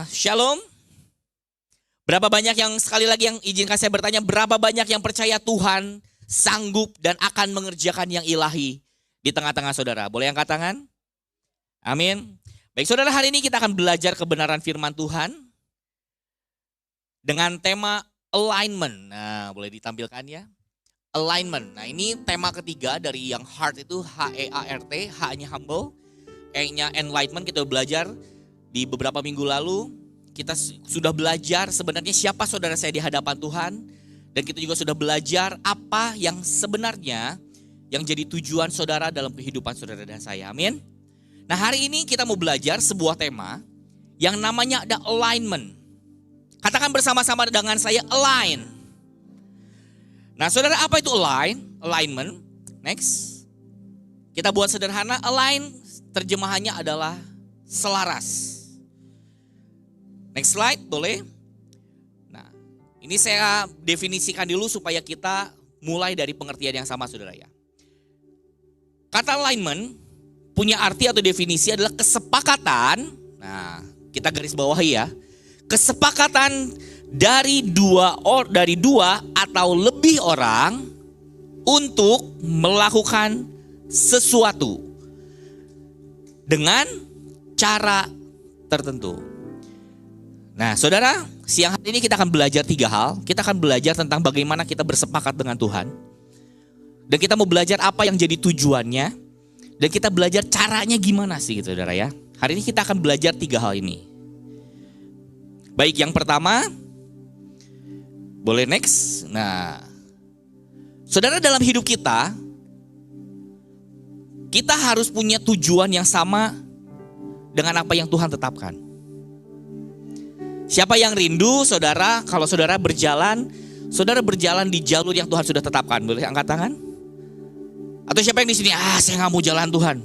Shalom. Berapa banyak yang sekali lagi yang izinkan saya bertanya, berapa banyak yang percaya Tuhan sanggup dan akan mengerjakan yang ilahi di tengah-tengah saudara? Boleh angkat tangan? Amin. Baik saudara, hari ini kita akan belajar kebenaran firman Tuhan dengan tema alignment. Nah, boleh ditampilkan ya. Alignment. Nah, ini tema ketiga dari yang heart itu H-E-A-R-T, H-nya humble, E-nya enlightenment. Kita belajar di beberapa minggu lalu. Kita sudah belajar sebenarnya siapa saudara saya di hadapan Tuhan. Dan kita juga sudah belajar apa yang sebenarnya yang jadi tujuan saudara dalam kehidupan saudara dan saya. Amin. Nah, hari ini kita mau belajar sebuah tema yang namanya ada alignment. Katakan bersama-sama dengan saya, align. Nah saudara, apa itu align? Alignment. Next. Kita buat sederhana, align terjemahannya adalah selaras. Next slide, boleh? Nah, ini saya definisikan dulu supaya kita mulai dari pengertian yang sama saudara ya. Kata alignment punya arti atau definisi adalah kesepakatan. Nah, kita garis bawahi ya. Kesepakatan dari dua atau lebih orang untuk melakukan sesuatu dengan cara tertentu. Nah saudara, siang hari ini kita akan belajar 3 hal. Kita akan belajar tentang bagaimana kita bersepakat dengan Tuhan. Dan kita mau belajar apa yang jadi tujuannya. Dan kita belajar caranya gimana sih gitu saudara ya. Hari ini kita akan belajar 3 hal ini. Baik, yang pertama, boleh next. Nah, saudara, dalam hidup kita harus punya tujuan yang sama dengan apa yang Tuhan tetapkan. Siapa yang rindu saudara, kalau saudara berjalan di jalur yang Tuhan sudah tetapkan? Boleh angkat tangan? Atau siapa yang di sini, saya nggak mau jalan Tuhan.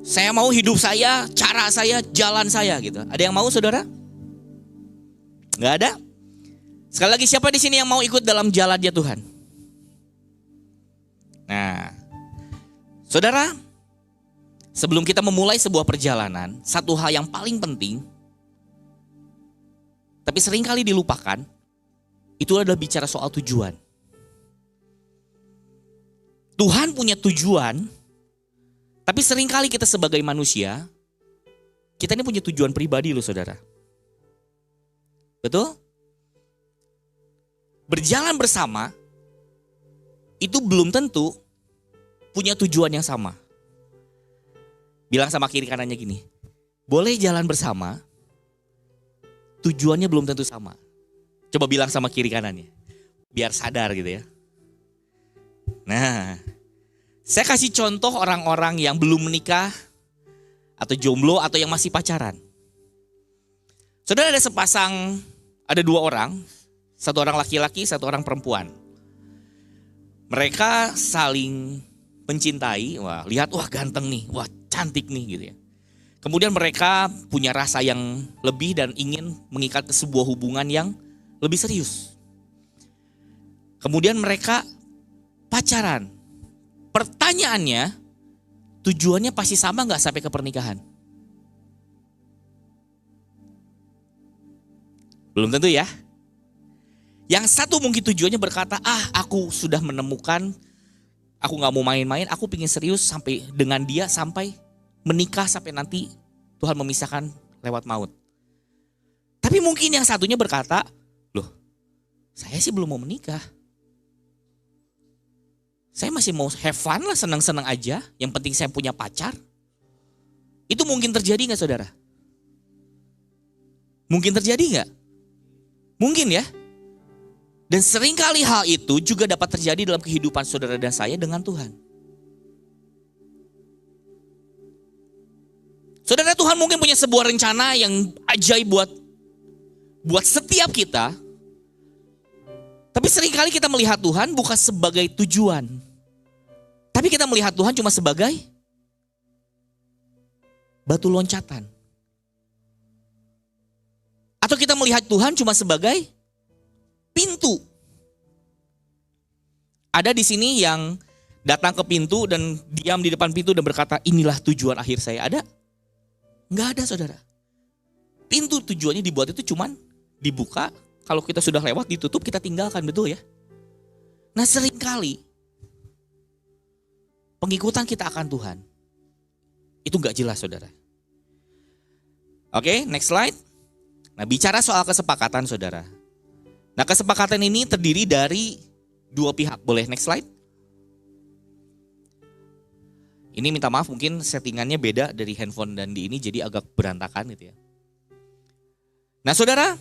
Saya mau hidup saya, cara saya, jalan saya gitu. Ada yang mau saudara? Nggak ada? Sekali lagi, siapa di sini yang mau ikut dalam jalannya Tuhan? Nah, saudara, sebelum kita memulai sebuah perjalanan, satu hal yang paling penting, tapi seringkali dilupakan, itu adalah bicara soal tujuan. Tuhan punya tujuan, tapi seringkali kita sebagai manusia, kita ini punya tujuan pribadi loh saudara. Betul? Berjalan bersama, itu belum tentu punya tujuan yang sama. Bilang sama kiri kanannya gini, boleh jalan bersama, tujuannya belum tentu sama. Coba bilang sama kiri kanannya, biar sadar gitu ya. Nah, saya kasih contoh orang-orang yang belum menikah, atau jomblo, atau yang masih pacaran. Saudara, ada 2 orang, satu orang laki-laki, satu orang perempuan. Mereka saling mencintai, lihat ganteng nih, cantik nih gitu ya. Kemudian mereka punya rasa yang lebih dan ingin mengikat ke sebuah hubungan yang lebih serius. Kemudian mereka pacaran. Pertanyaannya, tujuannya pasti sama gak sampai ke pernikahan? Belum tentu ya. Yang satu mungkin tujuannya berkata, aku sudah menemukan, aku gak mau main-main, aku pengen serius sampai dengan dia, sampai menikah, sampai nanti Tuhan memisahkan lewat maut. Tapi mungkin yang satunya berkata, loh, saya sih belum mau menikah. Saya masih mau have fun lah, senang-senang aja. Yang penting saya punya pacar. Itu mungkin terjadi gak saudara? Mungkin terjadi gak? Mungkin ya. Dan seringkali hal itu juga dapat terjadi dalam kehidupan saudara dan saya dengan Tuhan. Saudara, Tuhan mungkin punya sebuah rencana yang ajaib buat setiap kita. Tapi seringkali kita melihat Tuhan bukan sebagai tujuan. Tapi kita melihat Tuhan cuma sebagai batu loncatan. Atau kita melihat Tuhan cuma sebagai pintu. Ada di sini yang datang ke pintu dan diam di depan pintu dan berkata, inilah tujuan akhir saya. Ada? Enggak ada saudara. pintu tujuannya dibuat itu cuman dibuka, kalau kita sudah lewat ditutup kita tinggalkan, betul ya? Nah seringkali pengikutan kita akan Tuhan itu gak jelas saudara. Oke, next slide. Nah bicara soal kesepakatan saudara. Nah kesepakatan ini terdiri dari dua pihak. Boleh next slide. Ini minta maaf mungkin settingannya beda dari handphone dan di ini jadi agak berantakan gitu ya. Nah saudara,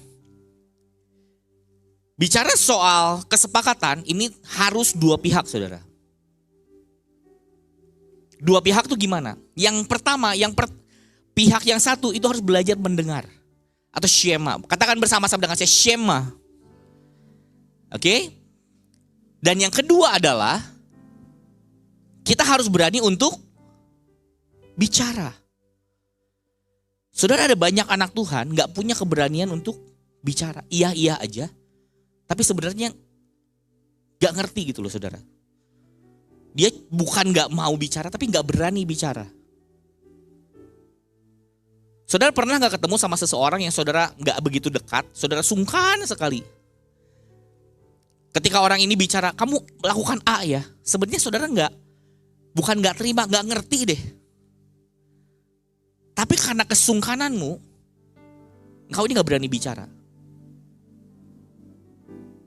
bicara soal kesepakatan ini harus dua pihak saudara. Dua pihak tuh gimana? Yang pertama, pihak yang satu itu harus belajar mendengar. Atau shema. Katakan bersama-sama dengan saya, shema. Oke? Dan yang kedua adalah kita harus berani untuk bicara. Saudara, ada banyak anak Tuhan gak punya keberanian untuk bicara. Iya aja. Tapi sebenarnya gak ngerti gitu loh saudara. Dia bukan gak mau bicara tapi gak berani bicara. Saudara pernah gak ketemu sama seseorang yang saudara gak begitu dekat, saudara sungkan sekali. Ketika orang ini bicara, kamu lakukan A ya. Sebenarnya saudara bukan gak terima, gak ngerti deh. Tapi karena kesungkananmu, engkau ini gak berani bicara.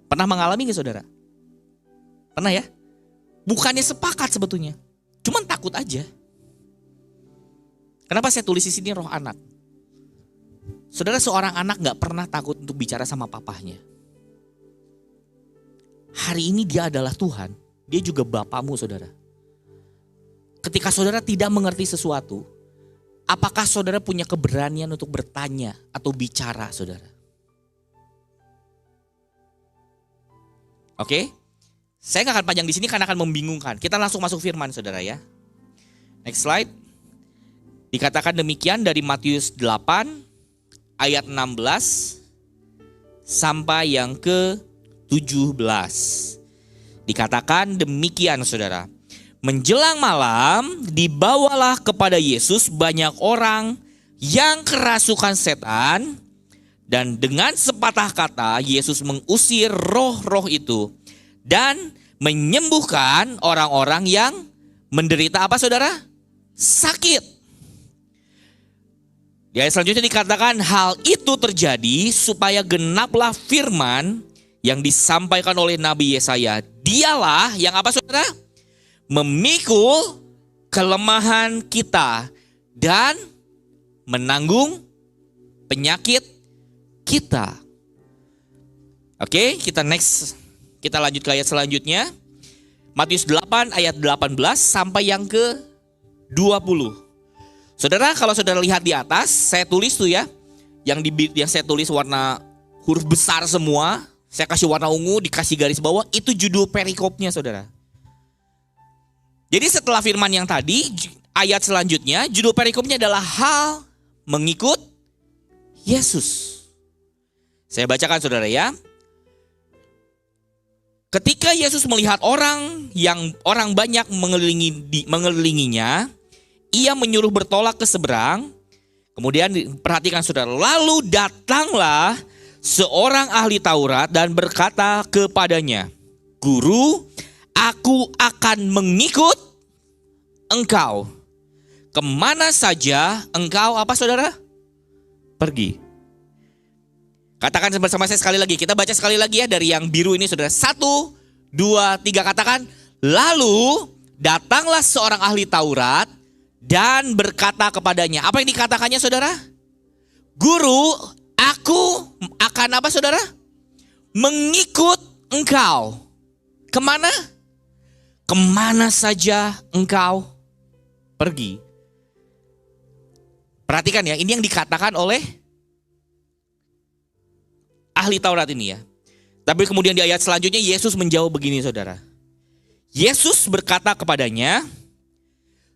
Pernah mengalami gak saudara? Pernah ya? Bukannya sepakat sebetulnya, cuman takut aja. Kenapa saya tulis di sini roh anak? Saudara, seorang anak gak pernah takut untuk bicara sama papahnya. Hari ini dia adalah Tuhan, dia juga Bapamu saudara. Ketika saudara tidak mengerti sesuatu, apakah saudara punya keberanian untuk bertanya atau bicara saudara? Oke? Saya gak akan panjang di sini karena akan membingungkan. Kita langsung masuk firman saudara ya. Next slide. Dikatakan demikian dari Matius 8 ayat 16 sampai yang ke-17. Dikatakan demikian saudara. Menjelang malam dibawalah kepada Yesus banyak orang yang kerasukan setan. Dan dengan sepatah kata Yesus mengusir roh-roh itu. Dan menyembuhkan orang-orang yang menderita apa saudara? Sakit. Di ayat selanjutnya dikatakan hal itu terjadi supaya genaplah firman yang disampaikan oleh Nabi Yesaya. Dialah yang apa saudara? Memikul kelemahan kita dan menanggung penyakit kita. Oke, kita next. Kita lanjut ke ayat selanjutnya. Matius 8 ayat 18 sampai yang ke-20. Saudara, kalau saudara lihat di atas, saya tulis tuh ya. Yang saya tulis warna huruf besar semua. Saya kasih warna ungu, dikasih garis bawah. Itu judul perikopnya saudara. Jadi setelah firman yang tadi, ayat selanjutnya, judul perikopnya adalah hal mengikut Yesus. Saya bacakan saudara ya. Ketika Yesus melihat orang banyak mengelilinginya, ia menyuruh bertolak ke seberang. Kemudian perhatikan saudara, lalu datanglah seorang ahli Taurat dan berkata kepadanya, Guru, aku akan mengikut engkau. Kemana saja engkau apa saudara? Pergi. Katakan bersama saya sekali lagi. Kita baca sekali lagi ya dari yang biru ini saudara. 1, 2, 3 katakan. Lalu datanglah seorang ahli Taurat dan berkata kepadanya. Apa yang dikatakannya saudara? Guru, aku akan apa saudara? Mengikut engkau. Kemana? Kemana saja engkau pergi. Perhatikan ya, ini yang dikatakan oleh ahli Taurat ini ya. Tapi kemudian di ayat selanjutnya Yesus menjawab begini saudara. Yesus berkata kepadanya,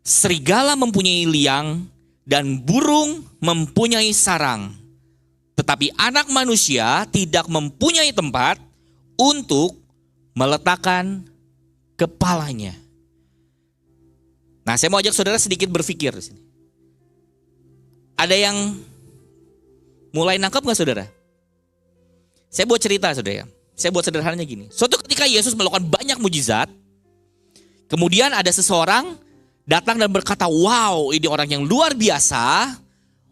serigala mempunyai liang dan burung mempunyai sarang. Tetapi anak manusia tidak mempunyai tempat untuk meletakkan kepalanya. Nah, saya mau ajak saudara sedikit berpikir di sini. Ada yang Mulai nangkep gak saudara? Saya buat cerita saudara ya. Saya buat sederhananya gini. Suatu ketika Yesus melakukan banyak mujizat. Kemudian ada seseorang datang dan berkata, wow, ini orang yang luar biasa.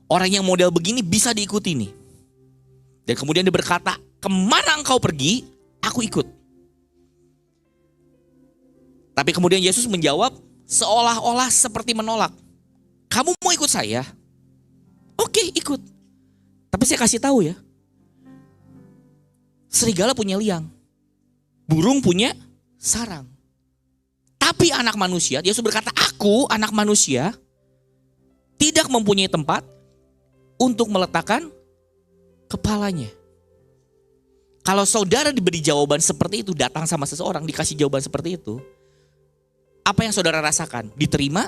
Orang yang model begini bisa diikuti nih. Dan kemudian dia berkata, kemana engkau pergi, aku ikut. Tapi kemudian Yesus menjawab seolah-olah seperti menolak. Kamu mau ikut saya? Oke, ikut. Tapi saya kasih tahu ya. Serigala punya liang. Burung punya sarang. Tapi anak manusia, Yesus berkata, aku anak manusia tidak mempunyai tempat untuk meletakkan kepalanya. Kalau saudara diberi jawaban seperti itu, datang sama seseorang dikasih jawaban seperti itu, apa yang saudara rasakan? Diterima?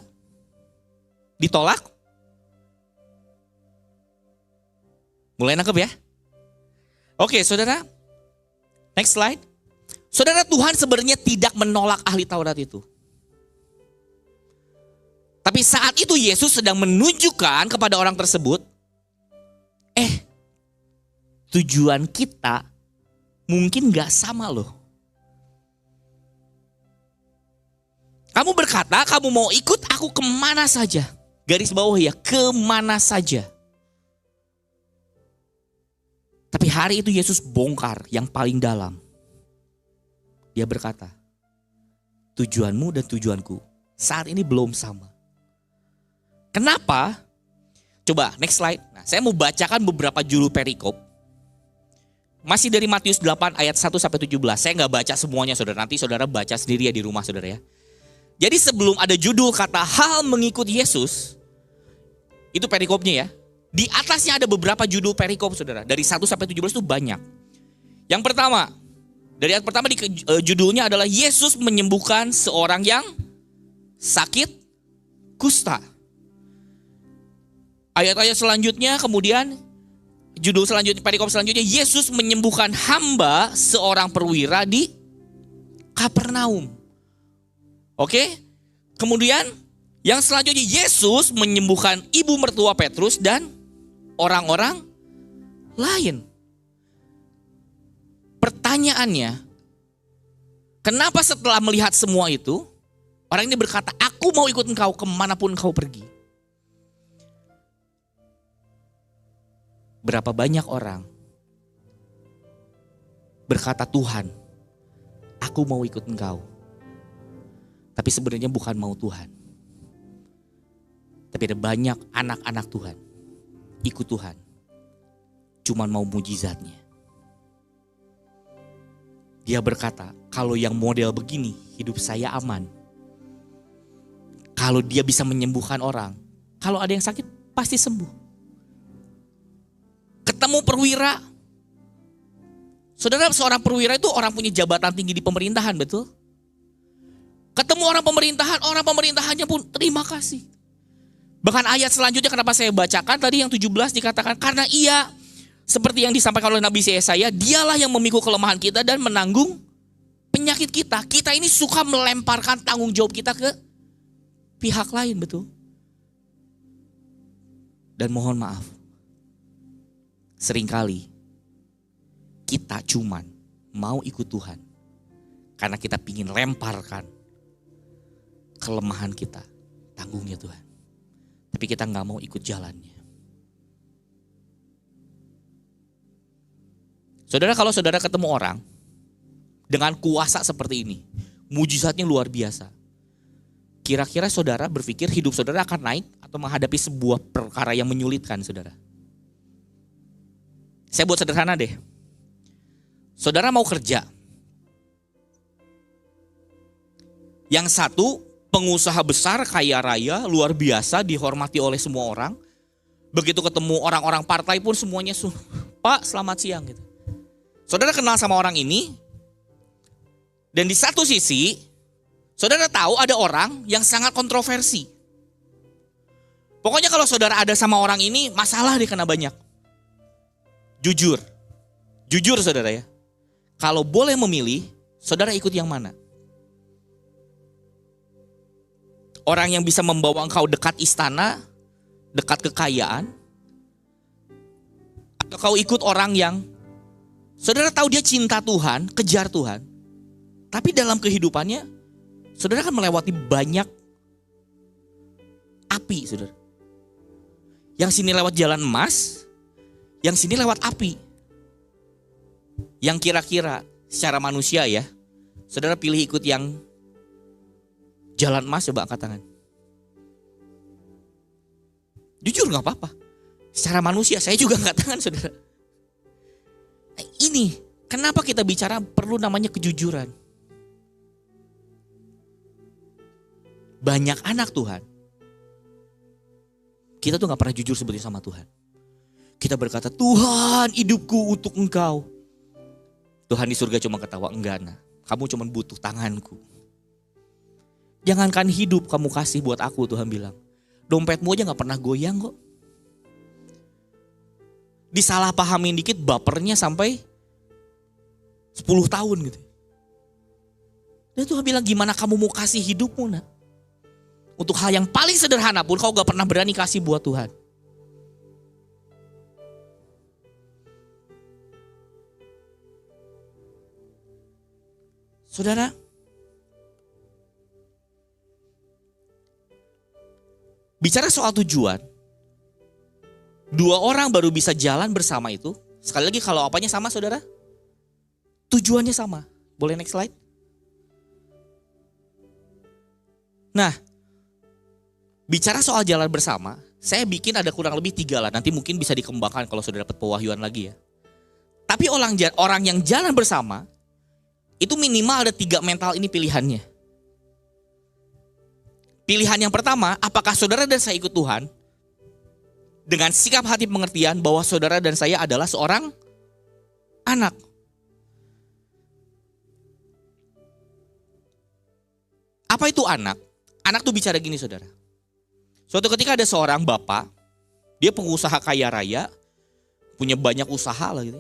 Ditolak? Mulai nangkep ya? Oke saudara, next slide. Saudara, Tuhan sebenarnya tidak menolak ahli Taurat itu. Tapi saat itu Yesus sedang menunjukkan kepada orang tersebut, tujuan kita mungkin gak sama loh. Kamu berkata kamu mau ikut aku kemana saja. Garis bawah ya, kemana saja. Tapi hari itu Yesus bongkar yang paling dalam. Dia berkata, tujuanmu dan tujuanku saat ini belum sama. Kenapa? Coba next slide. Nah, saya mau bacakan beberapa judul perikop. Masih dari Matius 8 ayat 1 sampai 17. Saya nggak baca semuanya saudara. Nanti saudara baca sendiri ya di rumah saudara ya. Jadi sebelum ada judul kata hal mengikut Yesus, itu perikopnya ya. Di atasnya ada beberapa judul perikop saudara. Dari 1 sampai 17 itu banyak. Yang pertama, dari ayat pertama judulnya adalah Yesus menyembuhkan seorang yang sakit kusta. Ayat-ayat selanjutnya kemudian judul selanjutnya, perikop selanjutnya, Yesus menyembuhkan hamba seorang perwira di Kapernaum. Oke? Kemudian yang selanjutnya Yesus menyembuhkan ibu mertua Petrus dan orang-orang lain. Pertanyaannya, kenapa setelah melihat semua itu, orang ini berkata, aku mau ikut engkau kemanapun engkau pergi. Berapa banyak orang berkata, Tuhan, aku mau ikut engkau. Tapi sebenarnya bukan mau Tuhan. Tapi ada banyak anak-anak Tuhan, ikut Tuhan, cuman mau mujizatnya. Dia berkata, kalau yang model begini, hidup saya aman. Kalau dia bisa menyembuhkan orang, kalau ada yang sakit, pasti sembuh. Ketemu perwira. Saudara, seorang perwira itu orang punya jabatan tinggi di pemerintahan, betul? Ketemu orang pemerintahannya pun terima kasih. Bahkan ayat selanjutnya kenapa saya bacakan tadi yang 17 dikatakan, karena ia seperti yang disampaikan oleh Nabi Yesaya, dialah yang memikul kelemahan kita dan menanggung penyakit kita. Kita ini suka melemparkan tanggung jawab kita ke pihak lain, betul? Dan mohon maaf, seringkali kita cuman mau ikut Tuhan karena kita pingin lemparkan kelemahan kita, tanggungnya Tuhan. Tapi kita gak mau ikut jalannya. Saudara, kalau saudara ketemu orang dengan kuasa seperti ini, mujizatnya luar biasa. Kira-kira saudara berpikir hidup saudara akan naik atau menghadapi sebuah perkara yang menyulitkan saudara? Saya buat sederhana deh. Saudara mau kerja. Yang satu pengusaha besar, kaya raya, luar biasa, dihormati oleh semua orang. Begitu ketemu orang-orang partai pun semuanya, Pak selamat siang gitu. Saudara kenal sama orang ini, dan di satu sisi, saudara tahu ada orang yang sangat kontroversi. Pokoknya kalau saudara ada sama orang ini, masalah dia kena banyak. Jujur saudara ya. Kalau boleh memilih, saudara ikut yang mana? Orang yang bisa membawa engkau dekat istana, dekat kekayaan, kau ikut orang yang saudara tahu dia cinta Tuhan, kejar Tuhan, tapi dalam kehidupannya saudara kan melewati banyak api, saudara. Yang sini lewat jalan emas, yang sini lewat api. Yang kira-kira secara manusia ya, saudara pilih ikut yang jalan emas, coba angkat tangan. Jujur gak apa-apa. Secara manusia saya juga angkat tangan, saudara. Nah, ini kenapa kita bicara perlu namanya kejujuran. Banyak anak Tuhan, kita tuh gak pernah jujur sebetulnya sama Tuhan. Kita berkata, Tuhan hidupku untuk Engkau. Tuhan di surga cuma ketawa, enggak nah, kamu cuma butuh tanganku. Jangankan hidup kamu kasih buat aku, Tuhan bilang. Dompetmu aja gak pernah goyang kok. Disalahpahamin dikit bapernya sampai 10 tahun gitu. Dan Tuhan bilang, gimana kamu mau kasih hidupmu nak? Untuk hal yang paling sederhana pun kau gak pernah berani kasih buat Tuhan. Saudara, bicara soal tujuan, dua orang baru bisa jalan bersama itu. Sekali lagi kalau apanya sama saudara? Tujuannya sama. Boleh next slide? Nah, bicara soal jalan bersama, saya bikin ada kurang lebih 3 lah. Nanti mungkin bisa dikembangkan kalau sudah dapat pewahyuan lagi ya. Tapi orang yang jalan bersama, itu minimal ada 3 mental ini pilihannya. Pilihan yang pertama, apakah saudara dan saya ikut Tuhan? Dengan sikap hati pengertian bahwa saudara dan saya adalah seorang anak. Apa itu anak? Anak tuh bicara gini saudara. Suatu ketika ada seorang bapak, dia pengusaha kaya raya, punya banyak usaha lah gitu.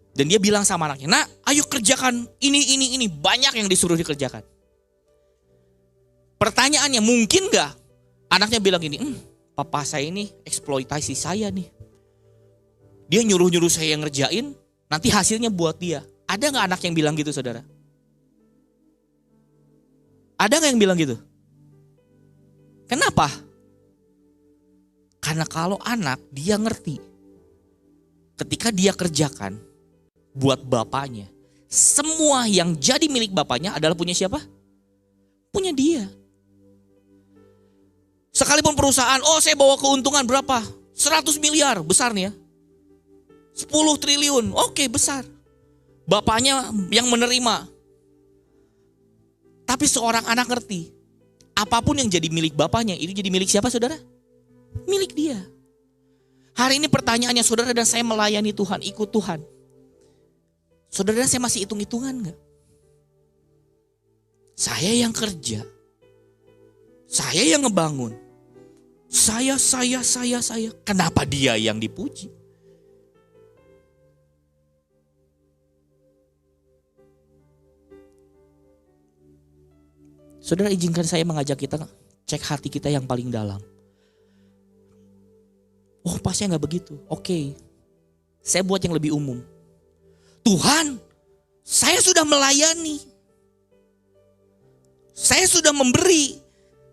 Dan dia bilang sama anaknya, nak ayo kerjakan ini, banyak yang disuruh dikerjakan. Pertanyaannya, mungkin gak anaknya bilang gini, papa saya ini eksploitasi saya nih. Dia nyuruh-nyuruh saya yang ngerjain, nanti hasilnya buat dia. Ada gak anak yang bilang gitu saudara? Ada gak yang bilang gitu? Kenapa? Karena kalau anak dia ngerti, ketika dia kerjakan buat bapaknya, semua yang jadi milik bapaknya adalah punya siapa? Punya dia. Sekalipun perusahaan, saya bawa keuntungan berapa? 100 miliar, besar nih ya. 10 triliun, oke besar. Bapaknya yang menerima. Tapi seorang anak ngerti, apapun yang jadi milik bapaknya, itu jadi milik siapa saudara? Milik dia. Hari ini pertanyaannya, saudara dan saya melayani Tuhan, ikut Tuhan. Saudara dan saya masih hitung-hitungan gak? Saya yang kerja. Saya yang ngebangun. Saya. Kenapa dia yang dipuji? Saudara, izinkan saya mengajak kita cek hati kita yang paling dalam. Oh, pasnya gak begitu. Oke. Saya buat yang lebih umum. Tuhan, saya sudah melayani. Saya sudah memberi.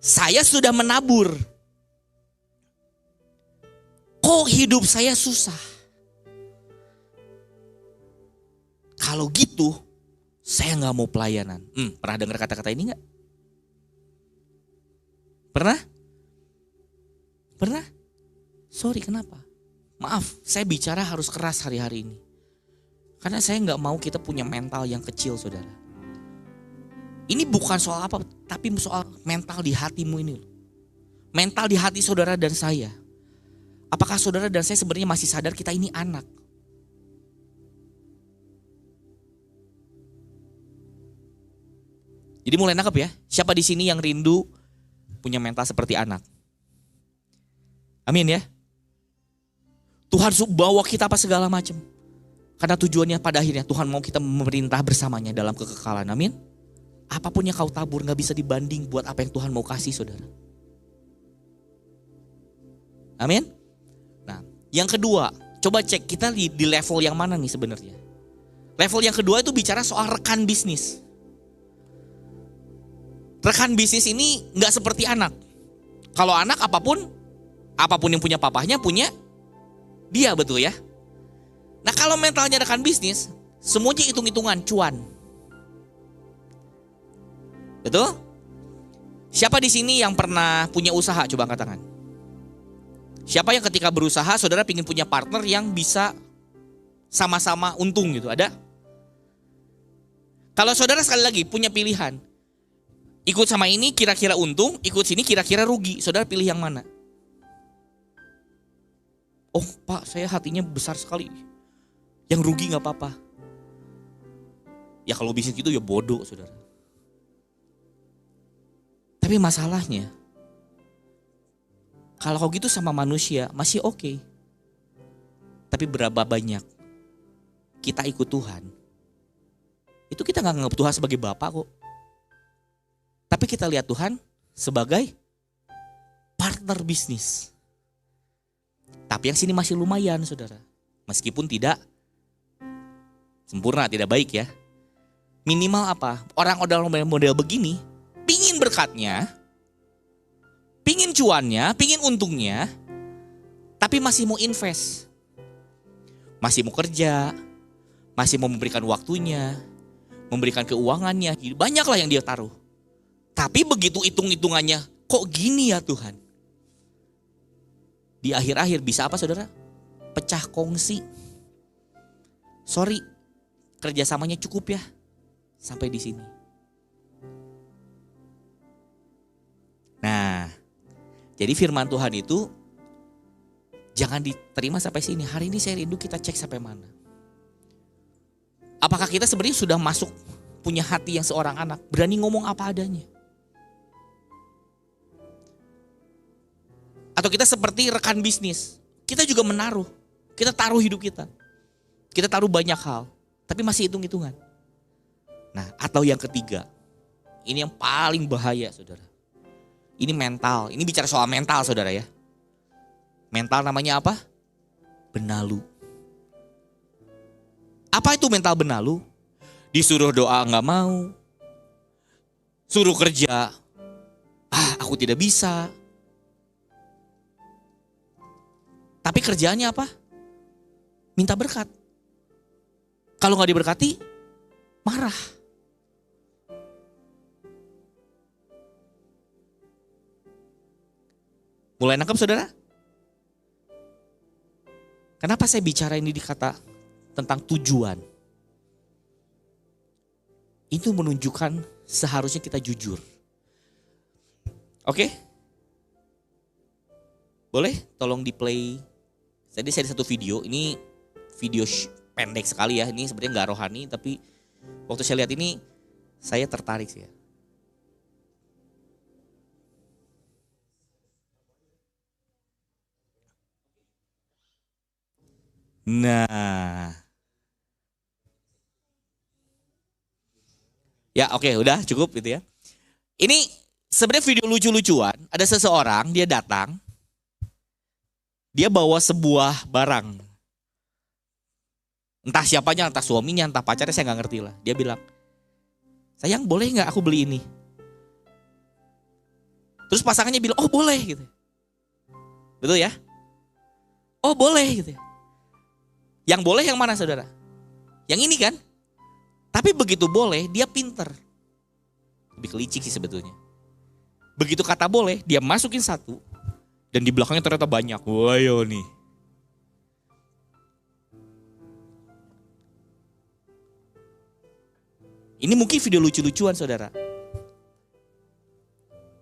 Saya sudah menabur. Kok hidup saya susah? Kalau gitu, saya gak mau pelayanan. Pernah dengar kata-kata ini gak? Pernah? Pernah? Sorry, kenapa? Maaf, saya bicara harus keras hari-hari ini. Karena saya gak mau kita punya mental yang kecil saudara. Ini bukan soal apa, tapi soal mental di hatimu ini. Mental di hati saudara dan saya. Apakah saudara dan saya sebenarnya masih sadar kita ini anak? Jadi mulai nangkep ya, siapa di sini yang rindu punya mental seperti anak? Amin ya. Tuhan bawa kita apa segala macam. Karena tujuannya pada akhirnya Tuhan mau kita memerintah bersamanya dalam kekekalan. Amin. Apapun yang kau tabur gak bisa dibanding buat apa yang Tuhan mau kasih saudara. Amin. Nah, Yang kedua, coba cek kita di level yang mana nih sebenarnya. Level yang kedua itu bicara soal rekan bisnis. Rekan bisnis ini nggak seperti anak. Kalau anak apapun yang punya papahnya punya dia, betul ya. Nah kalau mentalnya rekan bisnis, semuanya hitung-hitungan cuan. Betul? Siapa di sini yang pernah punya usaha? Coba angkat tangan. Siapa yang ketika berusaha, saudara ingin punya partner yang bisa sama-sama untung gitu? Ada? Kalau saudara sekali lagi punya pilihan, ikut sama ini kira-kira untung, ikut sini kira-kira rugi, saudara pilih yang mana? Oh Pak, saya hatinya besar sekali. Yang rugi gak apa-apa. Ya kalau bisnis gitu ya bodoh saudara. Tapi masalahnya, kalau kau gitu sama manusia masih oke. Tapi berapa banyak kita ikut Tuhan, itu kita gak nganggap Tuhan sebagai Bapa kok. Tapi kita lihat Tuhan sebagai partner bisnis. Tapi yang sini masih lumayan saudara. Meskipun tidak sempurna, tidak baik ya. Minimal apa? Orang model begini, pingin berkatnya, pingin cuannya, pingin untungnya, tapi masih mau invest. Masih mau kerja, masih mau memberikan waktunya, memberikan keuangannya, banyaklah yang dia taruh. Tapi begitu hitung-hitungannya, kok gini ya Tuhan? Di akhir-akhir bisa apa saudara? Pecah kongsi. Sorry, kerjasamanya cukup ya. Sampai di sini. Nah, jadi firman Tuhan itu jangan diterima sampai sini. Hari ini saya rindu kita cek sampai mana. Apakah kita sebenarnya sudah masuk punya hati yang seorang anak, berani ngomong apa adanya? Atau kita seperti rekan bisnis, kita juga menaruh, kita taruh hidup kita. Kita taruh banyak hal, tapi masih hitung-hitungan. Nah, atau yang ketiga, ini yang paling bahaya saudara. Ini mental, ini bicara soal mental saudara ya. Mental namanya apa? Benalu. Apa itu mental benalu? Disuruh doa gak mau. Suruh kerja, aku tidak bisa. Tapi kerjaannya apa? Minta berkat. Kalau gak diberkati, marah. Mulai nangkep saudara? Kenapa saya bicara ini dikata tentang tujuan? Itu menunjukkan seharusnya kita jujur. Oke? Boleh tolong di play. Tadi saya ada satu video, ini video pendek sekali ya. Ini sebenarnya gak rohani, tapi waktu saya lihat ini saya tertarik sih ya. Nah. Ya oke, udah cukup gitu ya. Ini sebenarnya video lucu-lucuan. Ada seseorang, dia datang. Dia bawa sebuah barang. Entah siapanya, entah suaminya, entah pacarnya, saya gak ngerti lah. Dia bilang, sayang boleh gak aku beli ini? Terus pasangannya bilang, oh boleh gitu. Betul ya? Oh boleh gitu. Yang boleh yang mana saudara? Yang ini kan? Tapi begitu boleh, dia pinter. Lebih kelicik sih sebetulnya. Begitu kata boleh, dia masukin satu. Dan di belakangnya ternyata banyak. Wayo nih. Ini mungkin video lucu-lucuan saudara.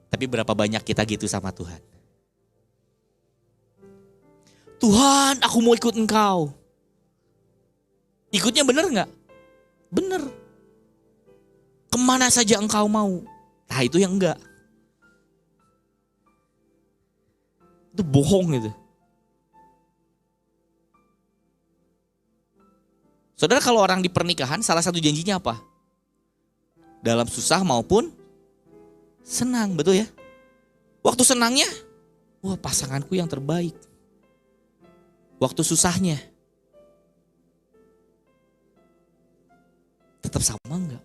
Tapi berapa banyak kita gitu sama Tuhan? Tuhan, aku mau ikut Engkau. Ikutnya bener gak? Bener. Kemana saja Engkau mau. Nah itu yang enggak. Itu bohong gitu. Saudara, kalau orang di pernikahan salah satu janjinya apa? Dalam susah maupun senang, betul ya? Waktu senangnya, wah pasanganku yang terbaik. waktu susahnya. Tetap sama enggak?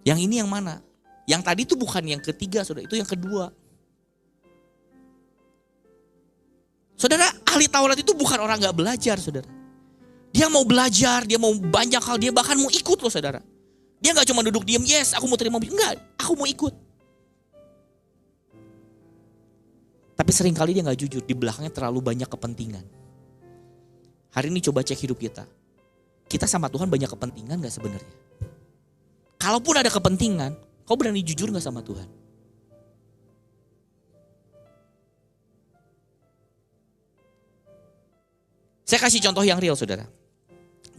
Yang ini yang mana? Yang tadi itu bukan yang ketiga, saudara, itu yang kedua. Saudara, ahli Taurat itu bukan orang gak belajar, saudara. Dia mau belajar, dia mau banyak hal, dia bahkan mau ikut loh, saudara. Dia gak cuma duduk diam, yes aku mau terima, enggak, aku mau ikut. Tapi seringkali dia gak jujur, di belakangnya terlalu banyak kepentingan. Hari ini coba cek hidup kita. Kita sama Tuhan banyak kepentingan gak sebenarnya? Kalaupun ada kepentingan, kau berani jujur gak sama Tuhan? Saya kasih contoh yang real, saudara.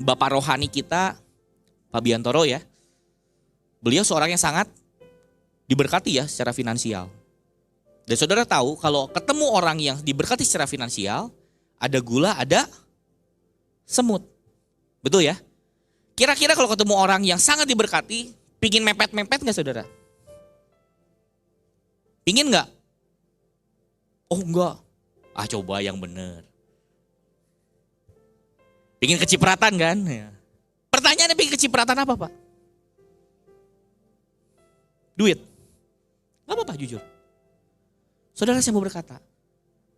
Bapak rohani kita, Pak Biantoro ya. Beliau seorang yang sangat diberkati ya secara finansial. Dan saudara tahu kalau ketemu orang yang diberkati secara finansial, ada gula, ada semut. Betul ya? Kira-kira kalau ketemu orang yang sangat diberkati, pingin mepet-mepet gak saudara? Pingin gak? Oh enggak. Ah coba yang bener. Pingin kecipratan kan? Ya. Pertanyaannya pingin kecipratan apa Pak? Duit. Gak apa-apa jujur. Saudara saya mau berkata,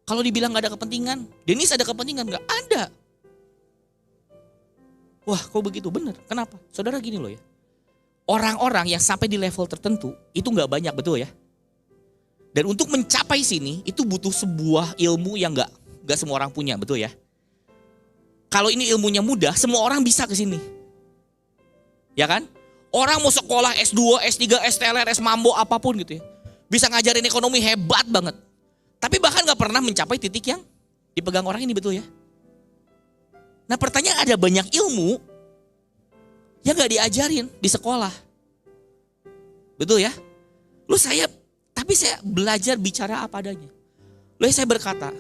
kalau dibilang gak ada kepentingan, Denis ada kepentingan gak? Ada. Wah kok begitu? Bener. Kenapa? Saudara gini loh ya. Orang-orang yang sampai di level tertentu itu gak banyak, betul ya? Dan untuk mencapai sini itu butuh sebuah ilmu yang gak semua orang punya, betul ya? Kalau ini ilmunya mudah, semua orang bisa ke sini. Ya kan? Orang mau sekolah S2, S3, STLR, S Mambo, apapun gitu ya. Bisa ngajarin ekonomi hebat banget. Tapi bahkan gak pernah mencapai titik yang dipegang orang ini, betul ya? Nah pertanyaan, ada banyak ilmu yang gak diajarin di sekolah. Betul ya? Tapi saya belajar bicara apa adanya. Saya berkata,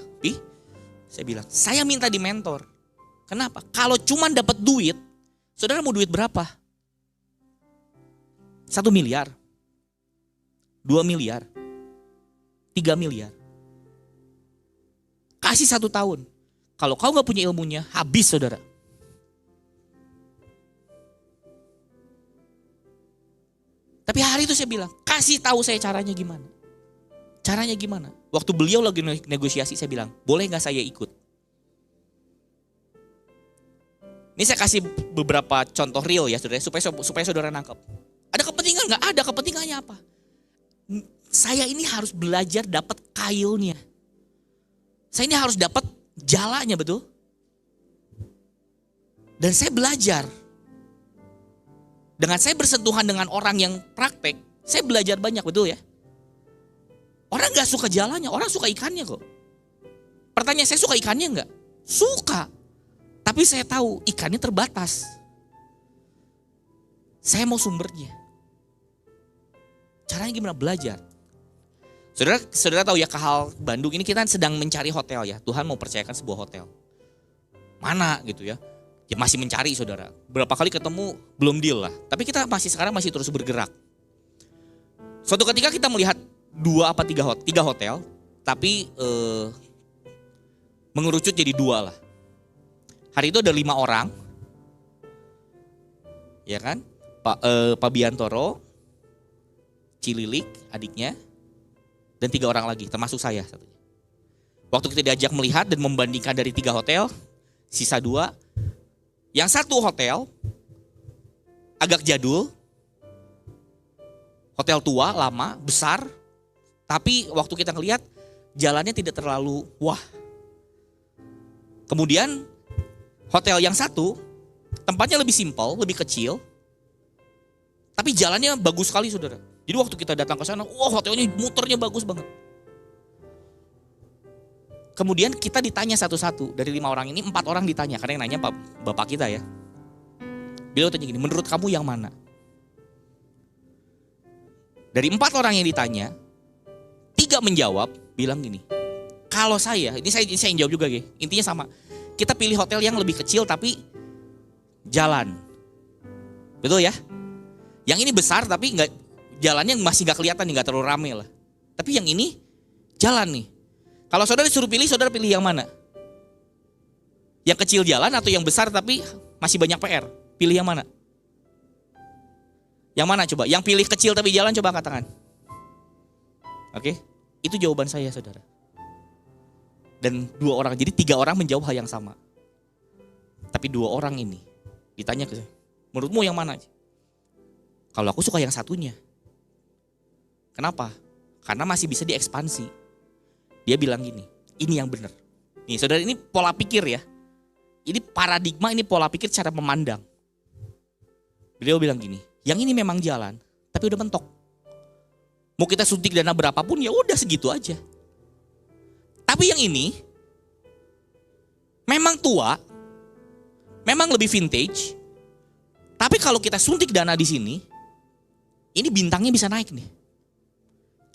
saya bilang, saya minta di mentor. Kenapa? Kalau cuma dapat duit, saudara mau duit berapa? 1 miliar, 2 miliar, 3 miliar. Kasih 1 tahun. Kalau kau gak punya ilmunya, habis saudara. Tapi hari itu saya bilang, kasih tahu saya caranya gimana. Caranya gimana? Waktu beliau lagi negosiasi, saya bilang, boleh gak saya ikut? Ini saya kasih beberapa contoh real ya saudara, supaya saudara nangkep. Ada kepentingan gak? Ada. Kepentingannya apa? Saya ini harus belajar dapat kailnya. Saya ini harus dapat jalanya, betul? Dan saya belajar. Dengan saya bersentuhan dengan orang yang praktek, saya belajar banyak, betul ya? Orang gak suka jalannya, orang suka ikannya kok. Pertanyaan, saya suka ikannya gak? Suka. Tapi saya tahu ikannya terbatas. Saya mau sumbernya. Caranya gimana? Belajar. Saudara tahu ya, Kahal Bandung ini kita sedang mencari hotel ya. Tuhan mau percayakan sebuah hotel. Mana gitu ya. Ya masih mencari saudara. Berapa kali ketemu belum deal lah. Tapi kita sekarang masih terus bergerak. Suatu ketika kita melihat 2 apa 3 hotel. Tapi mengerucut jadi 2 lah. Hari itu ada 5 orang, ya kan? Pak Biantoro, Cililik, adiknya, dan 3 orang lagi, termasuk saya satunya. Waktu kita diajak melihat dan membandingkan dari 3 hotel, sisa 2, yang 1 hotel agak jadul, hotel tua, lama, besar, tapi waktu kita ngelihat jalannya tidak terlalu wah. Kemudian hotel yang 1, tempatnya lebih simpel, lebih kecil, tapi jalannya bagus sekali saudara. Jadi waktu kita datang ke sana, wah hotelnya muternya bagus banget. Kemudian kita ditanya satu-satu, dari 5 orang ini 4 orang ditanya, karena yang nanya bapak kita ya. Beliau tanya gini, menurut kamu yang mana? Dari 4 orang yang ditanya, 3 menjawab, bilang gini, kalau saya, ini saya yang jawab juga, intinya sama. Kita pilih hotel yang lebih kecil tapi jalan. Betul ya? Yang ini besar tapi jalannya masih gak kelihatan, gak terlalu rame lah. Tapi yang ini jalan nih. Kalau saudara disuruh pilih, saudara pilih yang mana? Yang kecil jalan atau yang besar tapi masih banyak PR? Pilih yang mana? Yang mana coba? Yang pilih kecil tapi jalan, coba angkat tangan. Oke, itu jawaban saya saudara. Dan 2 orang, jadi 3 orang menjawab hal yang sama. Tapi 2 orang ini ditanya ke saya, menurutmu yang mana? Kalau aku suka yang satunya. Kenapa? Karena masih bisa diekspansi. Dia bilang gini, ini yang benar. Nih saudara, ini pola pikir ya. Ini paradigma, ini pola pikir cara memandang. Beliau bilang gini, yang ini memang jalan, tapi udah mentok. Mau kita suntik dana berapapun ya udah segitu aja. Tapi yang ini memang tua, memang lebih vintage. Tapi kalau kita suntik dana di sini, ini bintangnya bisa naik nih.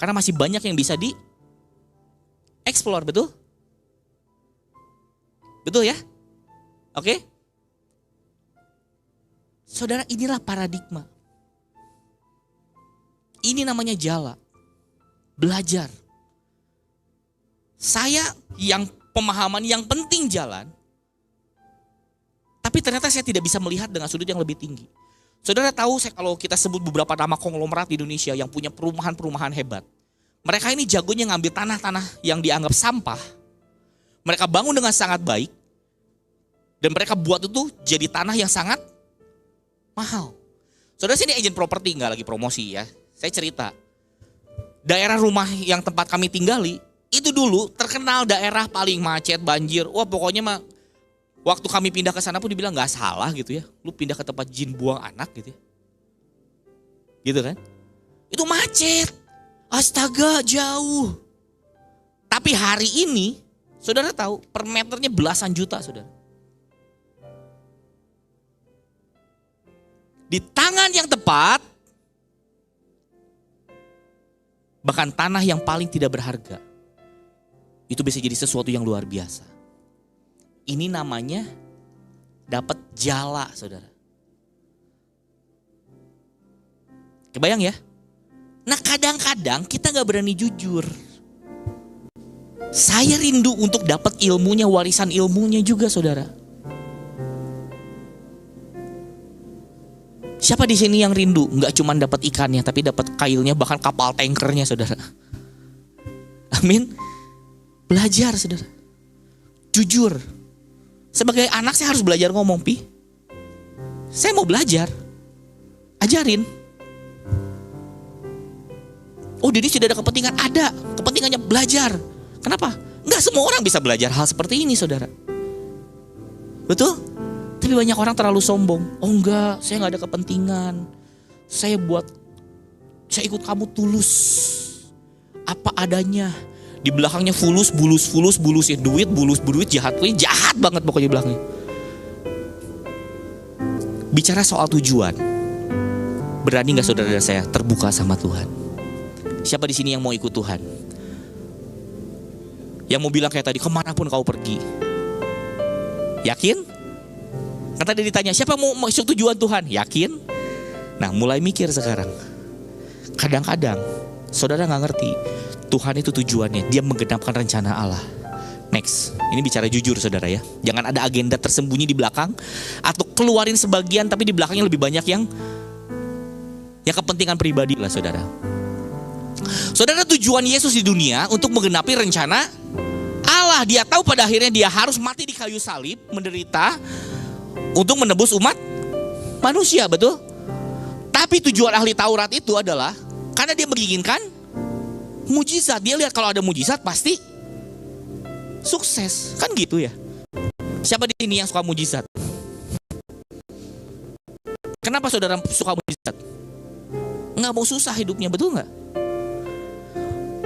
Karena masih banyak yang bisa di-explore, betul? Betul ya? Oke? Saudara, inilah paradigma. Ini namanya jala. Belajar. Saya yang pemahaman yang penting jalan, tapi ternyata saya tidak bisa melihat dengan sudut yang lebih tinggi. Saudara tahu, kalau kita sebut beberapa nama konglomerat di Indonesia yang punya perumahan-perumahan hebat. Mereka ini jagonya ngambil tanah-tanah yang dianggap sampah. Mereka bangun dengan sangat baik. Dan mereka buat itu jadi tanah yang sangat mahal. Saudara, sini agent properti, nggak lagi promosi ya. Saya cerita. Daerah rumah yang tempat kami tinggali, itu dulu terkenal daerah paling macet, banjir. Wah pokoknya mah waktu kami pindah ke sana pun dibilang nggak salah gitu ya. Lu pindah ke tempat jin buang anak gitu ya. Gitu kan. Itu macet. Astaga jauh. Tapi hari ini saudara tahu per meternya belasan juta saudara. Di tangan yang tepat, bahkan tanah yang paling tidak berharga, itu bisa jadi sesuatu yang luar biasa. Ini namanya dapat jala, saudara. Kebayang ya? Nah kadang-kadang kita gak berani jujur. Saya rindu untuk dapat ilmunya, warisan ilmunya juga, saudara. Siapa di sini yang rindu? Nggak cuma dapat ikannya, tapi dapat kailnya, bahkan kapal tankernya, saudara. Amin. Belajar, saudara. Jujur. Sebagai anak saya harus belajar ngomong, Pi. Saya mau belajar. Ajarin. Oh, Didi sudah ada kepentingan? Ada. Kepentingannya belajar. Kenapa? Nggak semua orang bisa belajar hal seperti ini, saudara. Betul? Tapi banyak orang terlalu sombong. Oh enggak, saya gak ada kepentingan. Saya ikut kamu tulus. Apa adanya. Di belakangnya bulus ya. Duit, jahat banget pokoknya belakangnya. Bicara soal tujuan. Berani gak saudara saya terbuka sama Tuhan? Siapa di sini yang mau ikut Tuhan? Yang mau bilang kayak tadi, kemanapun kau pergi. Yakin? Kan tadi ditanya, siapa mau masuk tujuan Tuhan? Yakin? Nah mulai mikir sekarang. Kadang-kadang saudara gak ngerti Tuhan itu tujuannya, dia menggenapkan rencana Allah. Next, ini bicara jujur saudara ya. Jangan ada agenda tersembunyi di belakang. Atau keluarin sebagian tapi di belakangnya lebih banyak yang kepentingan pribadi lah saudara. Saudara, tujuan Yesus di dunia untuk menggenapi rencana Allah. Dia tahu pada akhirnya dia harus mati di kayu salib, menderita untuk menebus umat manusia, betul? Tapi tujuan ahli Taurat itu adalah karena dia menginginkan mujizat. Dia lihat kalau ada mujizat pasti sukses, kan gitu ya. Siapa di sini yang suka mujizat? Kenapa saudara suka mujizat? Nggak mau susah hidupnya, betul nggak?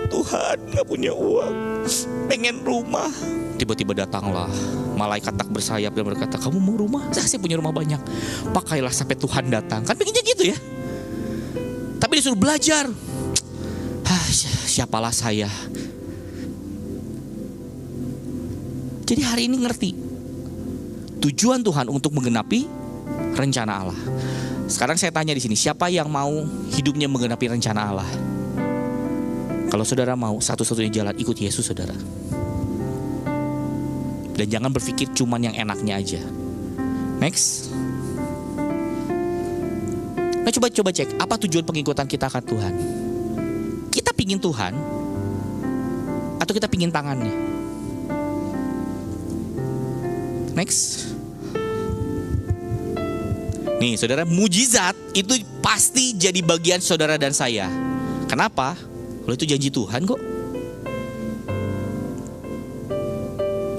Tuhan nggak punya uang, pengen rumah. Tiba-tiba datanglah malaikat tak bersayap dan berkata, kamu mau rumah? Saya punya rumah banyak. Pakailah sampai Tuhan datang. Kan pengennya gitu ya. Tapi disuruh belajar. Siapalah saya. Jadi hari ini ngerti tujuan Tuhan untuk menggenapi rencana Allah. Sekarang saya tanya di sini, siapa yang mau hidupnya menggenapi rencana Allah? Kalau saudara mau, satu-satunya jalan ikut Yesus saudara. Dan jangan berpikir cuman yang enaknya aja. Next. Nah coba cek, apa tujuan pengikutan kita akan Tuhan? Kita pingin Tuhan atau kita pingin tangannya? Next. Nih saudara, mujizat itu pasti jadi bagian saudara dan saya. Kenapa? Lo itu janji Tuhan kok.